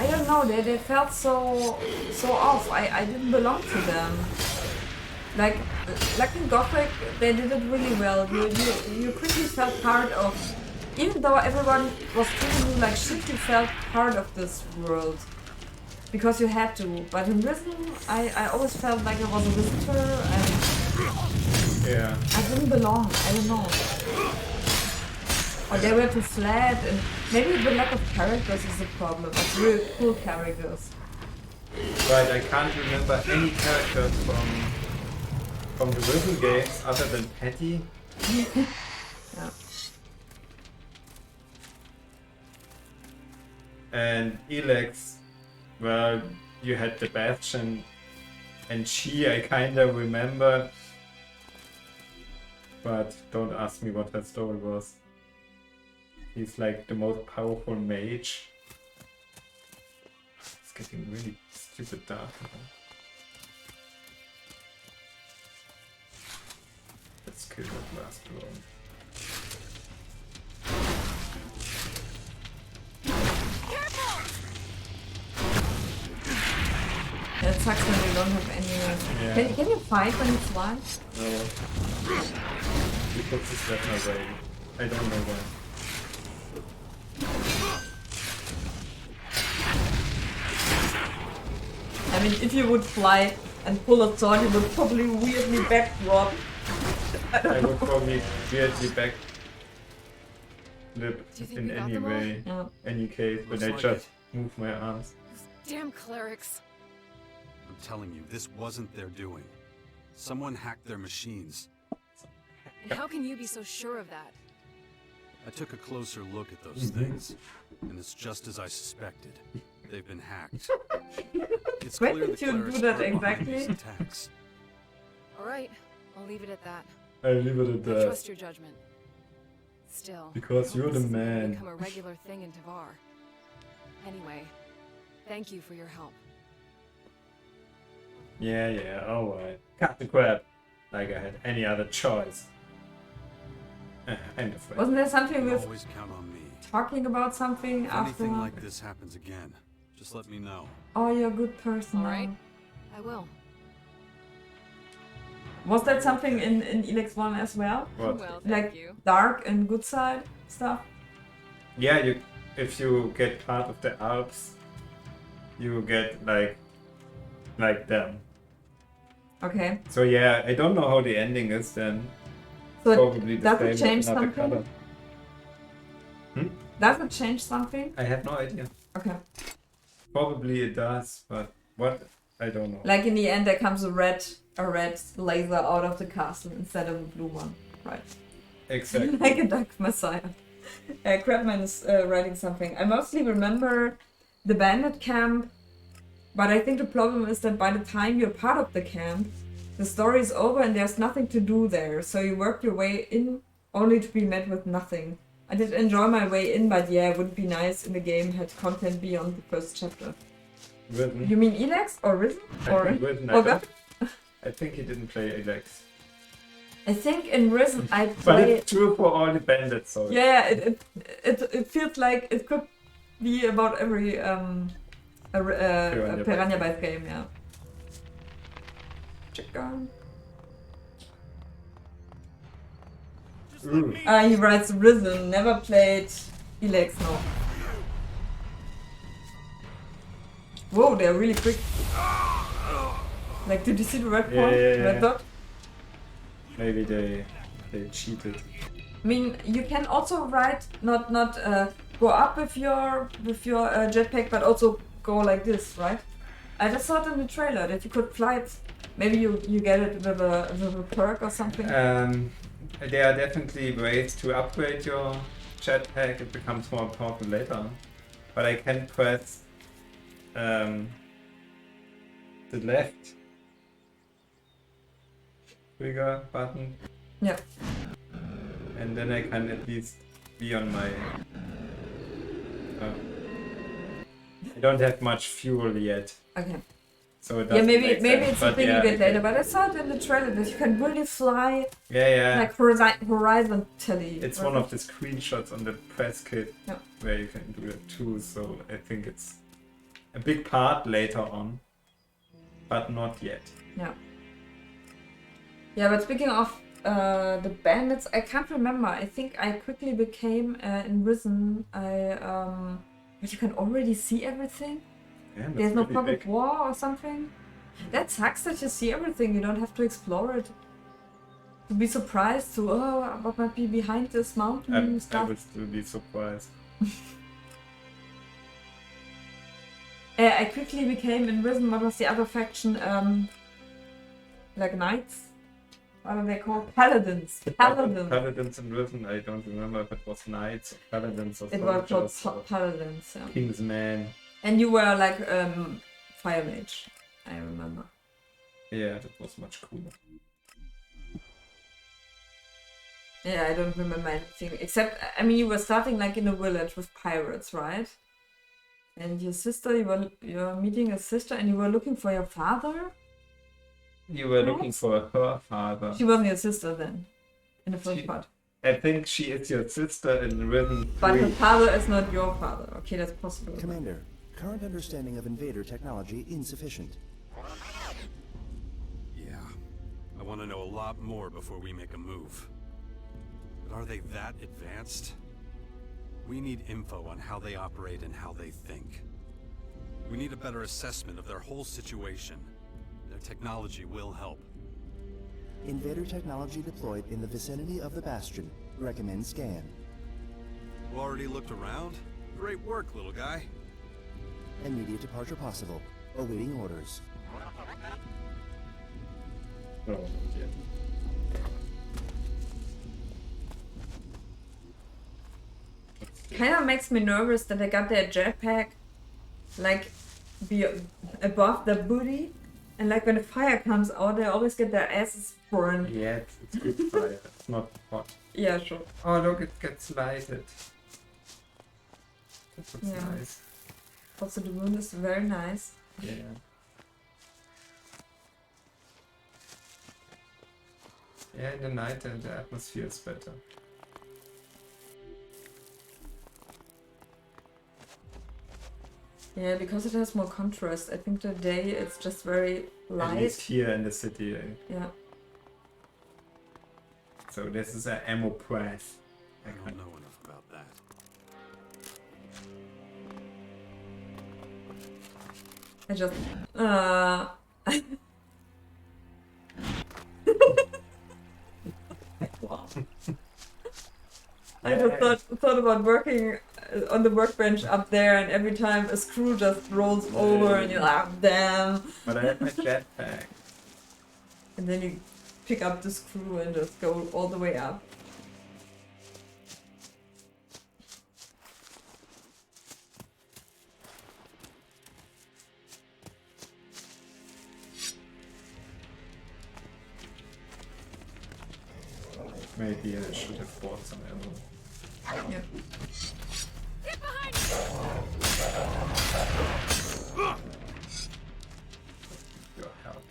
don't know, they felt so off. I didn't belong to them. Like in Gothic, they did it really well. You quickly felt part of, even though everyone was treating you like shit, you felt part of this world. Because you had to. But in Risen, I always felt like I was a visitor and Yeah. I didn't belong. I don't know. Or they were too flat, and maybe the lack of characters is a problem. It's really cool characters. Right, I can't remember any characters from the Risen games other than Patty. Yeah. And Elex, well, you had the Bastion and she, I kinda remember. But don't ask me what her story was. He's like the most powerful mage. It's getting really stupid dark now. Let's kill that last drone. It sucks when you don't have any... Yeah. Can you fight when it's live? No. He puts his weapon away. I don't know why. I mean, if you would fly and pull a sword, you would probably weirdly backdrop. I would probably weirdly flip Do you think in we got any them all? way, Yeah. any case, when Looks I like just it. move my arms. Damn clerics. I'm telling you, this wasn't their doing. Someone hacked their machines. And how can you be so sure of that? I took a closer look at those things, and it's just as I suspected. They've been hacked. It's When clear the did you do clerics that were behind exactly? these attacks. All right, I'll leave it at that. I leave it at I that. trust your judgment. Still, Because I hope you're this the is gonna man. Become a regular thing in Tavar. Anyway, thank you for your help. Yeah, alright. Cut the crap. Like I had any other choice. I'm afraid. Wasn't there You something can with always count on me. talking about something If after? anything like this happens again, just let me know. Oh, you're a good person. All now. right, I will. Was that something in Elex 1 as well? What? Well, thank Like you. dark and good side stuff? Yeah, if you get part of the Alps, you get like them. Okay. So yeah, I don't know how the ending is then. So Probably the does same it with change another something? color. Does it change something? I have no idea. Okay. Probably it does, but what? I don't know. Like in the end, there comes a red laser out of the castle instead of a blue one, right? Exactly. Like a Dark Messiah. Crabman is writing something. I mostly remember the bandit camp, but I think the problem is that by the time you're part of the camp, the story is over and there's nothing to do there. So you work your way in only to be met with nothing. I did enjoy my way in, but yeah, it would be nice in the game had content beyond the first chapter. Risen. You mean Elex or Risen? Or, I think Risen. or Gothic? I think he didn't play Elex. I think in Risen I But played. it's true for all the bandits, so Yeah, it feels like it could be about every Piranha Bytes game, yeah. Chicken. Ooh. He writes Risen, never played Elex, no. Whoa, they're really quick. Like, did you see the red point? Yeah. Red dot? Maybe they cheated. I mean, you can also write not go up with your jetpack, but also go like this, right? I just saw it in the trailer that you could fly it. Maybe you get it with a perk or something. There are definitely ways to upgrade your jetpack. It becomes more powerful later. But I can press the left trigger button. Yeah. And then I can at least be on my... I don't have much fuel yet. Okay. So it Yeah, doesn't maybe make maybe sense, it's a but thing yeah, you get later. But I saw it in the trailer that you can really fly Yeah. like horizontally. It's one of the screenshots on the press kit Yeah. where you can do it too, so I think it's a big part later on, but not yet. Yeah. Yeah, but speaking of the bandits, I can't remember. I think I quickly became in Risen. But you can already see everything. Yeah, that's There's no really public big. war or something. That sucks that you see everything. You don't have to explore it. To be surprised to what might be behind this mountain I stuff. would still be surprised. I quickly became in Risen. What was the other faction? Like knights. What are they called? Paladins. Paladins in Risen, I don't remember if it was knights or paladins or It was soldiers called or paladins. Yeah. Kingsman. And you were like fire mage. I remember. Yeah, that was much cooler. Yeah, I don't remember anything except I mean you were starting like in a village with pirates, right? And your sister, you were meeting a sister, and you were looking for your father. You were looking for her father. She wasn't your sister then, in the first part. I think she is your sister in Risen 3. But her father is not your father. Okay, that's possible. Commander, current understanding of invader technology insufficient. Yeah. I want to know a lot more before we make a move. But are they that advanced? We need info on how they operate and how they think. We need a better assessment of their whole situation. Their technology will help. Invader technology deployed in the vicinity of the Bastion. Recommend scan. You already looked around? Great work, little guy. Immediate departure possible. Awaiting orders. Oh, yeah. Kind of makes me nervous that they got their jetpack like be above the booty, and like when the fire comes out, they always get their asses burned. Yeah, it's good fire. It's not hot. Yeah, sure. Oh, look, it gets lighted. That looks Yeah. nice. Also, the moon is very nice. Yeah. Yeah, in the night and the atmosphere is better. Yeah, because it has more contrast. I think the day it's just very At light. least here in the city. Yeah. So this is an ammo press. I don't know enough about that. I just Wow. I just thought about working on the workbench up there, and every time a screw just rolls over, and you're like, damn. But I have my jetpack. And then you pick up the screw and just go all the way up. Maybe I should have bought some ammo. Yeah. Get behind Your help.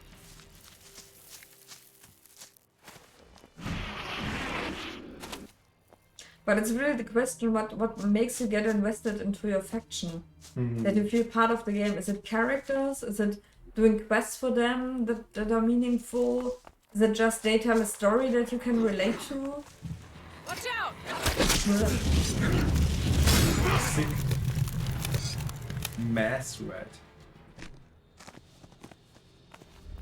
But it's really the question, what makes you get invested into your faction? That you feel part of the game. Is it characters? Is it doing quests for them that are meaningful? Is it just they tell a story that you can relate to? Watch out! Sick. Mass red.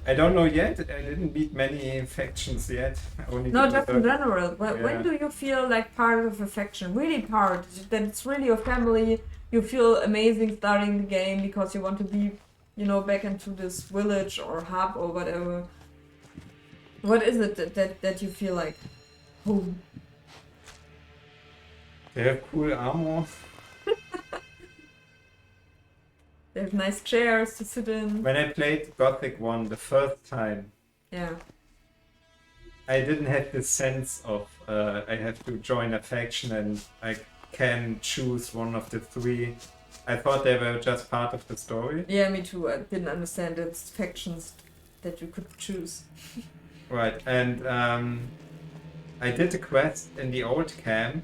I don't know yet. I didn't meet many factions yet. Only No, the just in third- general. When do you feel like part of a faction? Really part. That it's really your family. You feel amazing starting the game because you want to be, back into this village or hub or whatever. What is it that you feel like home? They have cool armor. They have nice chairs to sit in. When I played Gothic 1 the first time, Yeah. I didn't have this sense of I have to join a faction and I can choose one of the three. I thought they were just part of the story. Yeah, me too. I didn't understand it's factions that you could choose. Right, and I did a quest in the old camp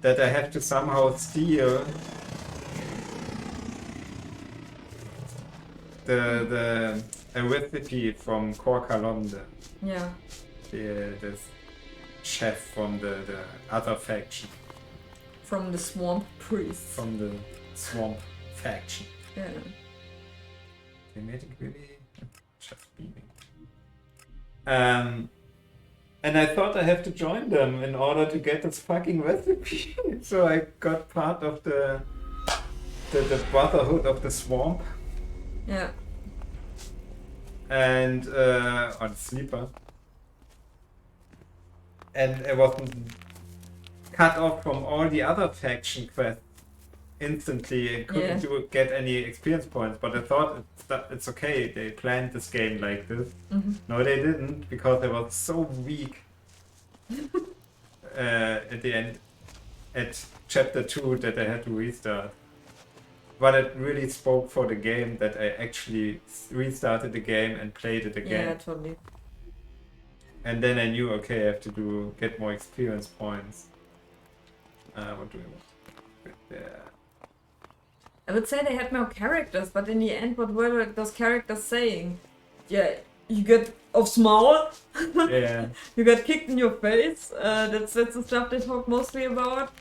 that I have to somehow steal the a recipe from Cor Calonde, Yeah. the chef from the other faction, From the swamp priest. from the swamp faction. Yeah. They made it really just beaming. And I thought I have to join them in order to get this fucking recipe. So I got part of the Brotherhood of the Swamp Yeah. and on Sleeper. And I wasn't cut off from all the other faction quests instantly. I couldn't get any experience points, but I thought it's okay. They planned this game like this. Mm-hmm. No, they didn't, because I was so weak at the end, at chapter 2, that I had to restart. But it really spoke for the game that I actually restarted the game and played it again. Yeah, totally. And then I knew, okay, I have to get more experience points. What do I want? Yeah. I would say they had more characters, but in the end, what were those characters saying? Yeah, you get off small. Yeah. You got kicked in your face. That's the stuff they talk mostly about.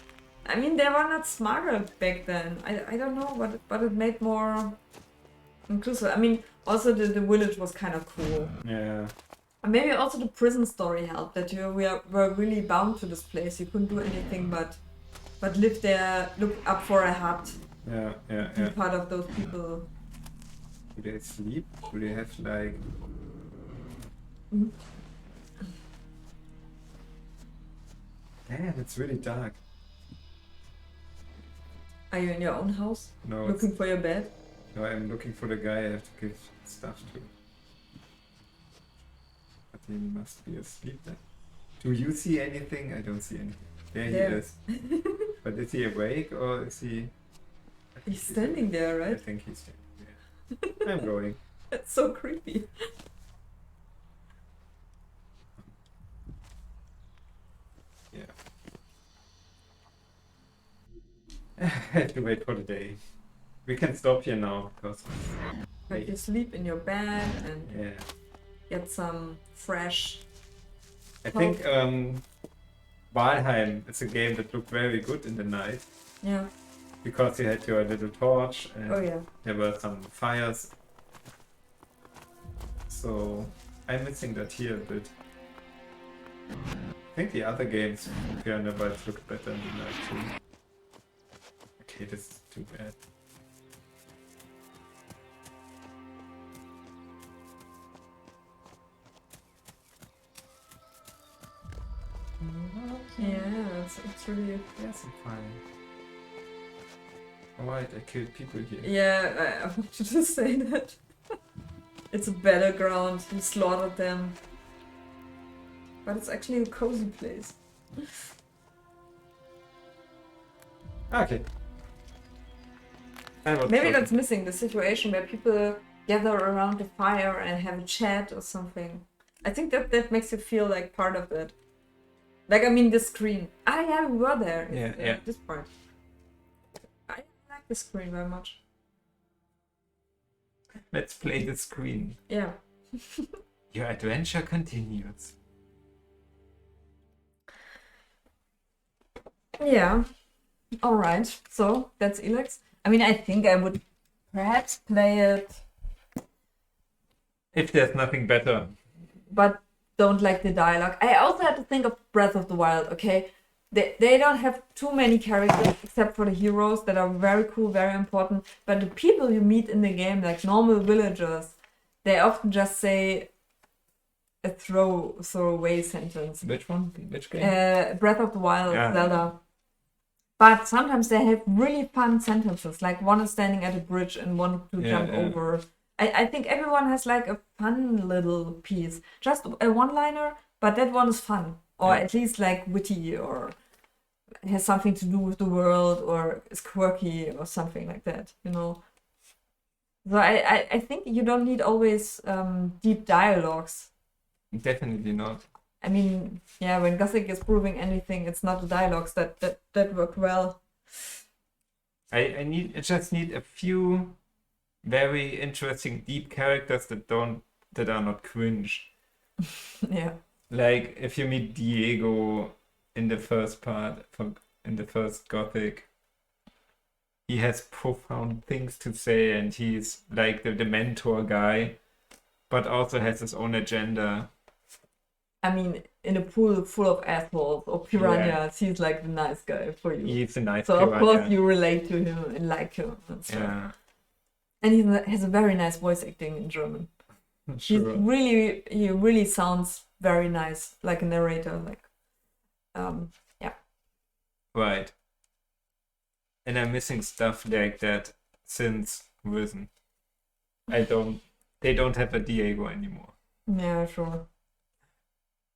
I mean, they were not smarter back then. I don't know, but it made more inclusive. I mean, also the village was kind of cool. Yeah. And maybe also the prison story helped, that you were really bound to this place. You couldn't do anything but but live there, look up for a hut. Yeah. Be part of those people. Do they sleep? Do they have like... Damn, it's really dark. Are you in your own house? No, Looking for your bed? No, I'm looking for the guy I have to give stuff to. But he must be asleep then. Do you see anything? I don't see anything. There he is. But is he awake or is he... He's standing there, right? I think he's standing there. I'm going. That's so creepy. Yeah. I have to wait for the day. We can stop here now because... But you sleep in your bed and get some fresh... I think Valheim is a game that looked very good in the night. Yeah. Because you had your little torch and there were some fires. So I'm missing that here a bit. I think the other games Piranha Bytes look better in the night too. Okay, this is too bad. Yeah, it's really... Yes, I'm fine. Alright, I killed people here. Yeah, I wanted to say that. It's a battleground, you slaughtered them. But it's actually a cozy place. Okay. Maybe that's missing, the situation where people gather around the fire and have a chat or something. I think that makes you feel like part of it. Like, I mean, the screen. Yeah, we were there. Yeah. This part. I like the screen very much. Let's play the screen. Yeah. Your adventure continues. Yeah. Alright. So, that's Elex. I mean, I think I would perhaps play it... If there's nothing better. But don't like the dialogue. I also had to think of Breath of the Wild, okay? They don't have too many characters except for the heroes that are very cool, very important. But the people you meet in the game, like normal villagers, they often just say a throwaway sentence. Which one? Which game? Breath of the Wild, Zelda. But sometimes they have really fun sentences, like one is standing at a bridge and one to jump over. I think everyone has like a fun little piece. Just a one-liner, but that one is fun. Or at least like witty or has something to do with the world or is quirky or something like that, you know. So I think you don't need always deep dialogues. Definitely not. I mean, yeah, when Gothic is proving anything, it's not the dialogues that work well. I just need a few very interesting deep characters that are not cringe. Yeah. Like if you meet Diego in the first part, in the first Gothic, he has profound things to say and he's like the mentor guy, but also has his own agenda. I mean, in a pool full of assholes or piranhas, he's like the nice guy for you. He's a nice so piranha. Of course you relate to him and like him and stuff. Yeah. And he has a very nice voice acting in German. Sure. He really sounds very nice, like a narrator, like yeah. Right. And I'm missing stuff like that since Risen. They don't have a Diego anymore. Yeah, sure.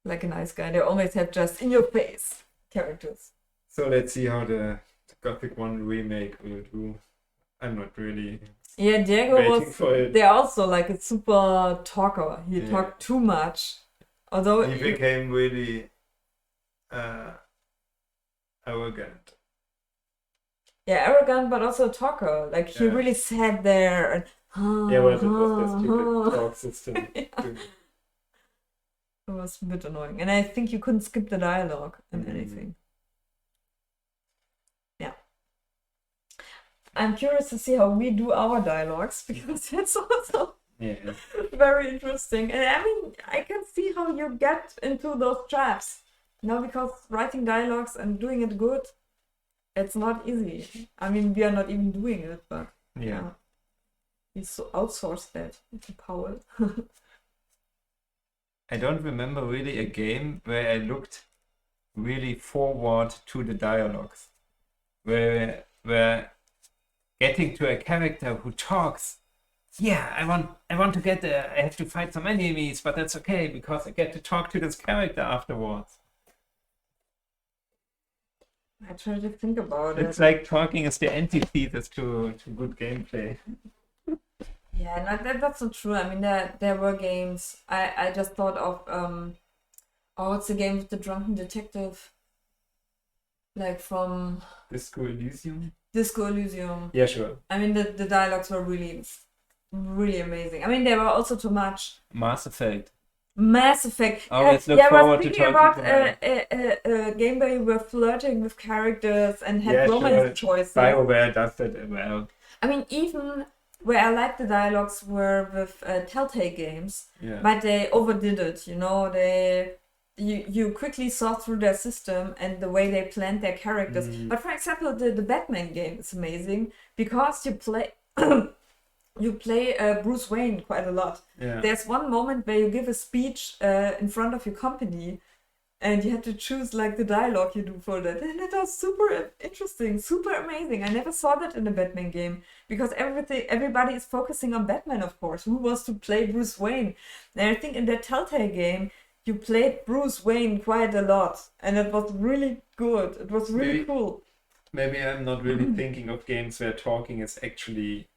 Like a nice guy. They always have just in your face characters. So let's see how the Gothic 1 remake will do. I'm not really Yeah, Diego waiting for it. They're also like a super talker. He talked too much. Although he became really arrogant. Yeah, arrogant, but also a talker. Like he really sat there and it was the stupid talk system. It was a bit annoying. And I think you couldn't skip the dialogue and anything. Yeah. I'm curious to see how we do our dialogues because it's also very interesting. And I mean, I can see how you get into those traps. You know, because writing dialogues and doing it good, it's not easy. I mean, we are not even doing it, but Yeah. we so outsourced that to Paul. I don't remember really a game where I looked really forward to the dialogues. Where getting to a character who talks, yeah, I want to get there. I have to fight some enemies, but that's okay because I get to talk to this character afterwards. I try to think about It's it. like talking is the antithesis to good gameplay. Yeah, no, that's not true. I mean, there were games. I just thought of it's the game with the drunken detective, like from Disco Elysium? Disco Elysium. Yeah, sure. I mean, the dialogues were really amazing. I mean, they were also too much. Mass Effect. Mass Effect. Always look I forward was to thinking talking about to a game where you were flirting with characters and had Yeah, romance sure. choices. BioWare does that well. I mean, even where I liked the dialogues were with Telltale games, Yeah. but they overdid it. You know, you quickly saw through their system and the way they planned their characters. But for example, the Batman game is amazing because you play Bruce Wayne quite a lot. Yeah. There's one moment where you give a speech in front of your company, and you have to choose like the dialogue you do for that, and it was super interesting, super amazing. I never saw that in a Batman game because everybody is focusing on Batman, of course. Who wants to play Bruce Wayne? And I think in that Telltale game, you played Bruce Wayne quite a lot, and it was really good. It was really cool. Maybe I'm not really thinking of games where talking is actually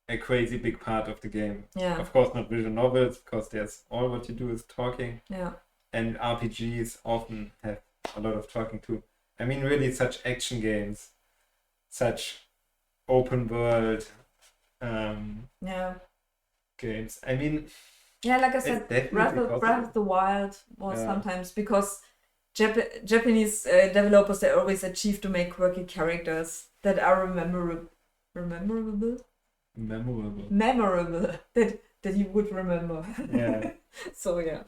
a crazy big part of the game. Yeah. Of course, not visual novels, because there's all what you do is talking. Yeah. And RPGs often have a lot of talking too. I mean, really, such action games, such open world games. I mean, yeah, like I said, Breath of the Wild was sometimes because Japanese developers, they always achieve to make quirky characters that are memorable that you would remember. Yeah. So yeah.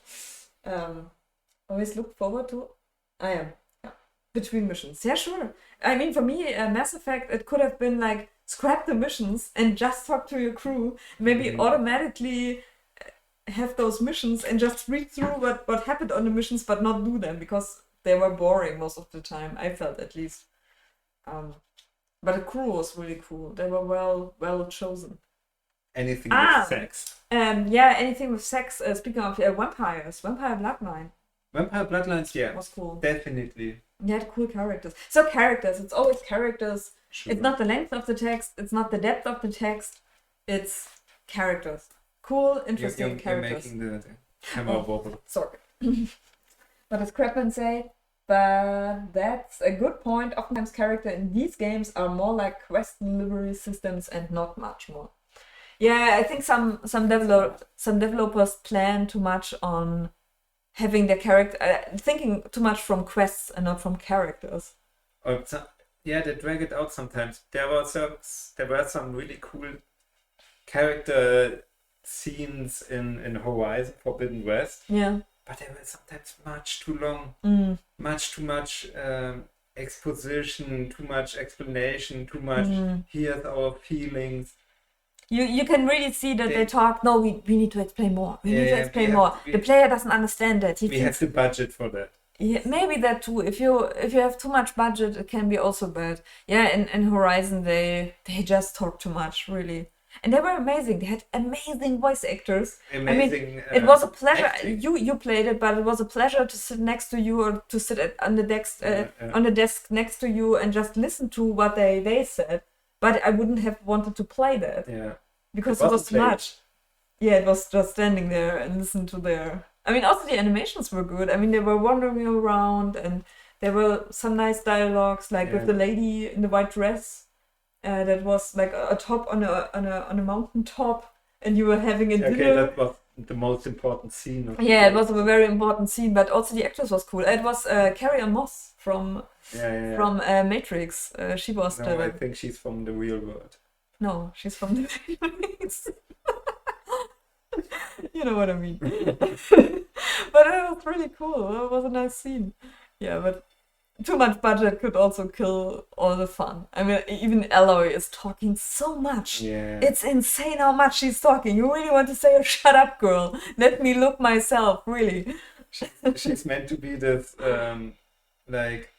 Always look forward to between missions. Yeah, sure. I mean, for me, Mass Effect, it could have been like scrap the missions and just talk to your crew. Maybe automatically have those missions and just read through what happened on the missions, but not do them because they were boring most of the time. I felt at least. But the crew was really cool. They were well chosen. Anything with sex. Anything with sex. Speaking of vampires, Vampire Bloodline. Vampire Bloodlines, yeah. Was cool. Definitely. You had cool characters. So characters, it's always characters. Sure. It's not the length of the text, it's not the depth of the text, it's characters. Cool, interesting characters. You're making the camera wobble. Sorry. But as Crapman say, but that's a good point. Oftentimes characters in these games are more like quest delivery systems and not much more. Yeah, I think some developers plan too much on having their character, thinking too much from quests and not from characters. They drag it out sometimes. There were some really cool character scenes in Horizon Forbidden West. Yeah. But they were sometimes much too long. Much too much exposition, too much explanation, too much here's our feelings. You can really see that they talk, no, we need to explain more. We need to explain more. The player doesn't understand that. We have the budget for that. Yeah, maybe that too. If you have too much budget, it can be also bad. Yeah, in Horizon they just talk too much, really. And they were amazing. They had amazing voice actors. Amazing. It was a pleasure. Acting. You played it, but it was a pleasure to sit next to you or to sit on the desk next to you and just listen to what they said. But I wouldn't have wanted to play that. Yeah. Because it was too much. Yeah, it was just standing there and listen to their... I mean, also the animations were good. I mean, they were wandering around and there were some nice dialogues, like with the lady in the white dress. That was like a top on a mountain top, and you were having a dinner. Okay, that was the most important scene. It was a very important scene, but also the actress was cool. It was Carrie-Anne Moss from Matrix. She was I think she's from the real world. No, she's from the Matrix. You know what I mean. But it was really cool. It was a nice scene. Yeah, but too much budget could also kill all the fun. I mean, even Aloy is talking so much. Yeah. It's insane how much she's talking. You really want to say, shut up, girl. Let me look myself, really. She's meant to be this, like,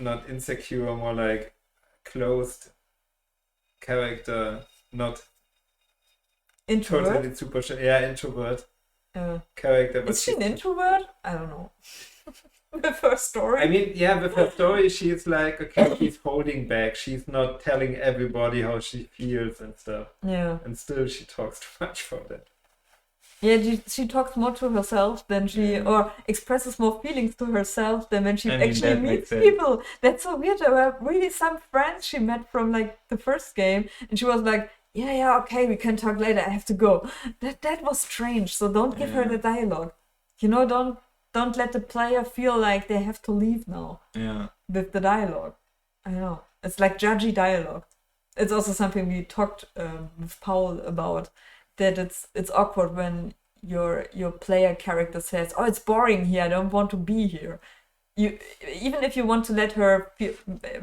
not insecure, more like closed character, not Introvert? totally super introvert character. But is she an introvert? I don't know. With her story? I mean, yeah, with her story, she's like, okay, she's holding back. She's not telling everybody how she feels and stuff. Yeah. And still, she talks too much for that. Yeah, she talks more to herself than or expresses more feelings to herself than when she actually meets people. That's so weird. There were really some friends she met from like the first game, and she was like, yeah, okay, we can talk later. I have to go. That was strange. So don't give her the dialogue. You know, don't let the player feel like they have to leave now. Yeah. With the dialogue. I know. It's like judgy dialogue. It's also something we talked with Paul about. That it's awkward when your player character says, "Oh, it's boring here. I don't want to be here." You even if you want to let her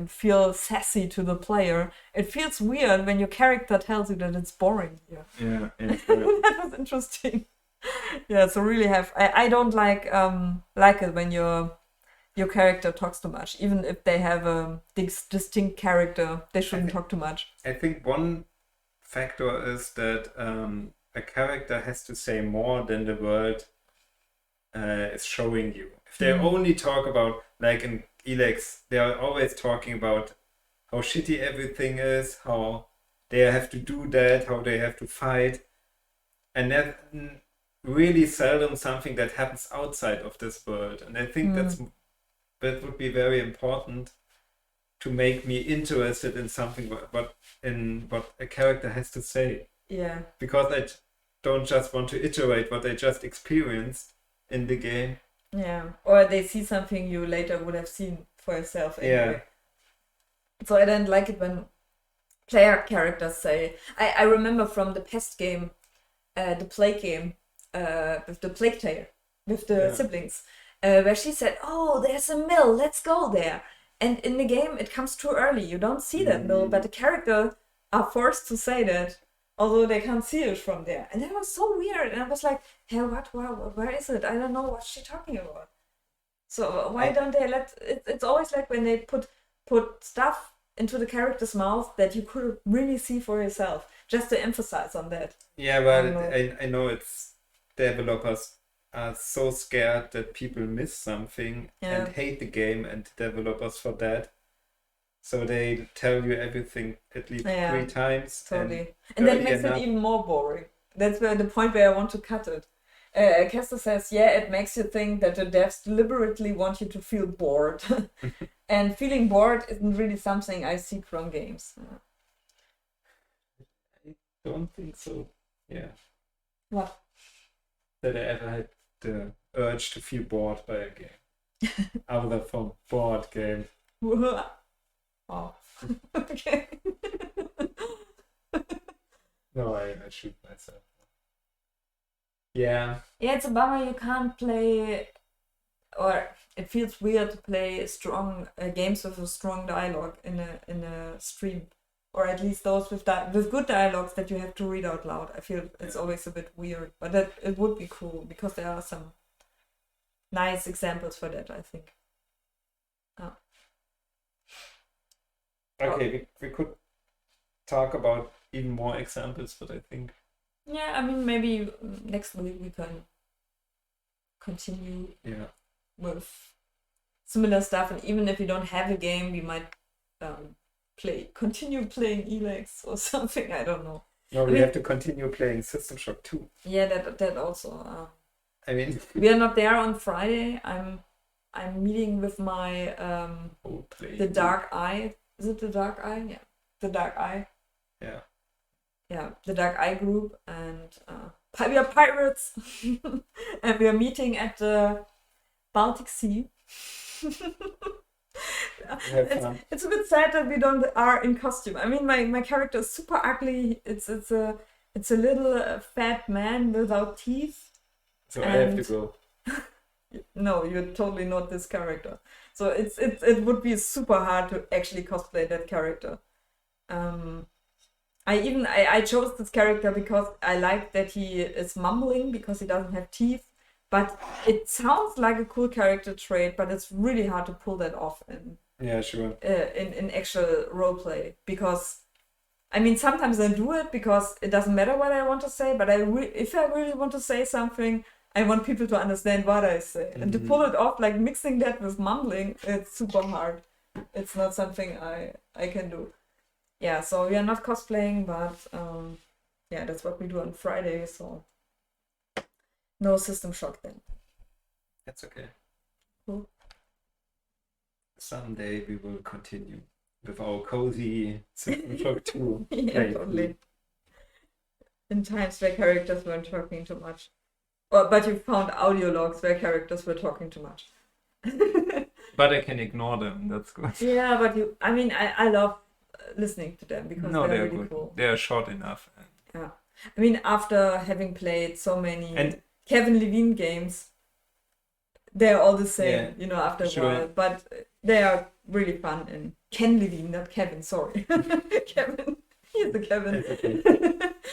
feel sassy to the player, it feels weird when your character tells you that it's boring here. Yeah. That was interesting. Yeah, so really I don't like it when your character talks too much. Even if they have a distinct character, they shouldn't talk too much. I think one factor is that a character has to say more than the world is showing you. If they only talk about, like in Elex, they are always talking about how shitty everything is, how they have to do that, how they have to fight, and that really seldom something that happens outside of this world. And I think that would be very important to make me interested in something, what a character has to say. Yeah. Because I don't just want to iterate what I just experienced in the game. Yeah. Or they see something you later would have seen for yourself anyway. Yeah. So I don't like it when player characters say. I remember from the Pest game, the Plague game, with the Plague Tale, with the siblings, where she said, "Oh, there's a mill. Let's go there." And in the game, it comes too early. You don't see that mill, but the character are forced to say that, although they can't see it from there. And that was so weird. And I was like, hey, what? Where is it? I don't know what's she talking about. So why don't they let... It's always like when they put stuff into the character's mouth that you could really see for yourself, just to emphasize on that. Yeah, but I know it's developers are so scared that people miss something and hate the game and developers for that. So they tell you everything at least 3 times. Totally. And that makes it even more boring. That's where the point where I want to cut it. Kester says, it makes you think that the devs deliberately want you to feel bored. And feeling bored isn't really something I seek from games. I don't think so. Yeah. What? That I ever had the urge to feel bored by a game. Other from board game. Oh. Okay. No, I shoot myself. Yeah. Yeah, it's a bummer you can't play, or it feels weird to play strong games with a strong dialogue in a stream, or at least those with good dialogues that you have to read out loud. I feel it's always a bit weird, but it would be cool because there are some nice examples for that, I think. Oh. Okay, we could talk about even more examples, but I think... Yeah, I mean, maybe next week we can continue with similar stuff, and even if we don't have a game, we might continue playing Elex or something, I don't know. No, we have to continue playing System Shock 2. Yeah, that also. I mean... we are not there on Friday. I'm meeting with my the Dark Eye. Is it the Dark Eye? Yeah, the Dark Eye. Yeah. Yeah, the Dark Eye group, and we are pirates, and we are meeting at the Baltic Sea. It's a bit sad that we are in costume. I mean, my character is super ugly. It's a little fat man without teeth. So I have to go. no, you're totally not this character. So it would be super hard to actually cosplay that character. I chose this character because I like that he is mumbling because he doesn't have teeth. But it sounds like a cool character trait, but it's really hard to pull that off in actual roleplay. Because, I mean, sometimes I do it because it doesn't matter what I want to say, but if I really want to say something, I want people to understand what I say. And to pull it off, like mixing that with mumbling, it's super hard. It's not something I can do. Yeah, so we are not cosplaying, but yeah, that's what we do on Friday, so no System Shock then. That's okay. Cool. Someday we will continue with our cozy System Shock 2. Yeah, totally. In times where characters weren't talking too much. But you found audio logs where characters were talking too much. But I can ignore them, that's good. Yeah, but I love listening to them because they're really good. Cool. They are short enough. Yeah. I mean, after having played so many Kevin Levine games, they're all the same, after a while. But they are really fun. And Ken Levine, not Kevin, sorry. Kevin. He's the Kevin. Okay.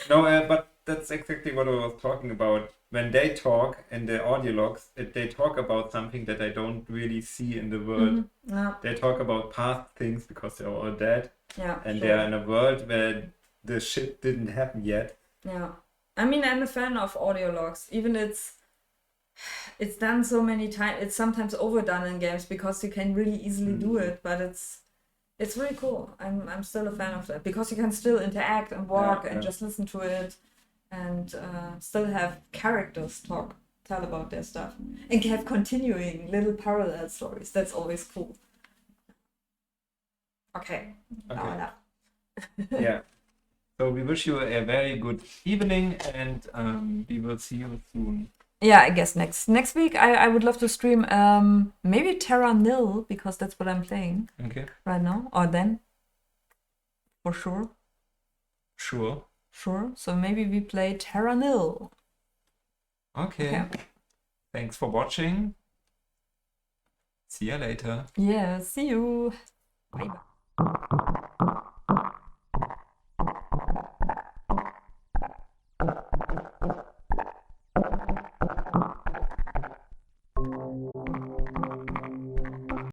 No, but that's exactly what I was talking about. When they talk in the audio logs, they talk about something that I don't really see in the world. Mm-hmm. Yeah. They talk about past things because they're all dead. Yeah. And they're in a world where the shit didn't happen yet. Yeah. I mean, I'm a fan of audio logs. Even it's done so many times. It's sometimes overdone in games because you can really easily do it, but it's really cool. I'm still a fan of that because you can still interact and walk and just listen to it and still have characters tell about their stuff and have continuing little parallel stories. That's always cool. Okay. Now enough. Yeah. So we wish you a very good evening and we will see you soon. Yeah, I guess next week I would love to stream maybe Terra Nil because that's what I'm playing right now. Or then. For sure. Sure. So maybe we play Terra Nil. Okay. Thanks for watching. See you later. Yeah, see you. Bye.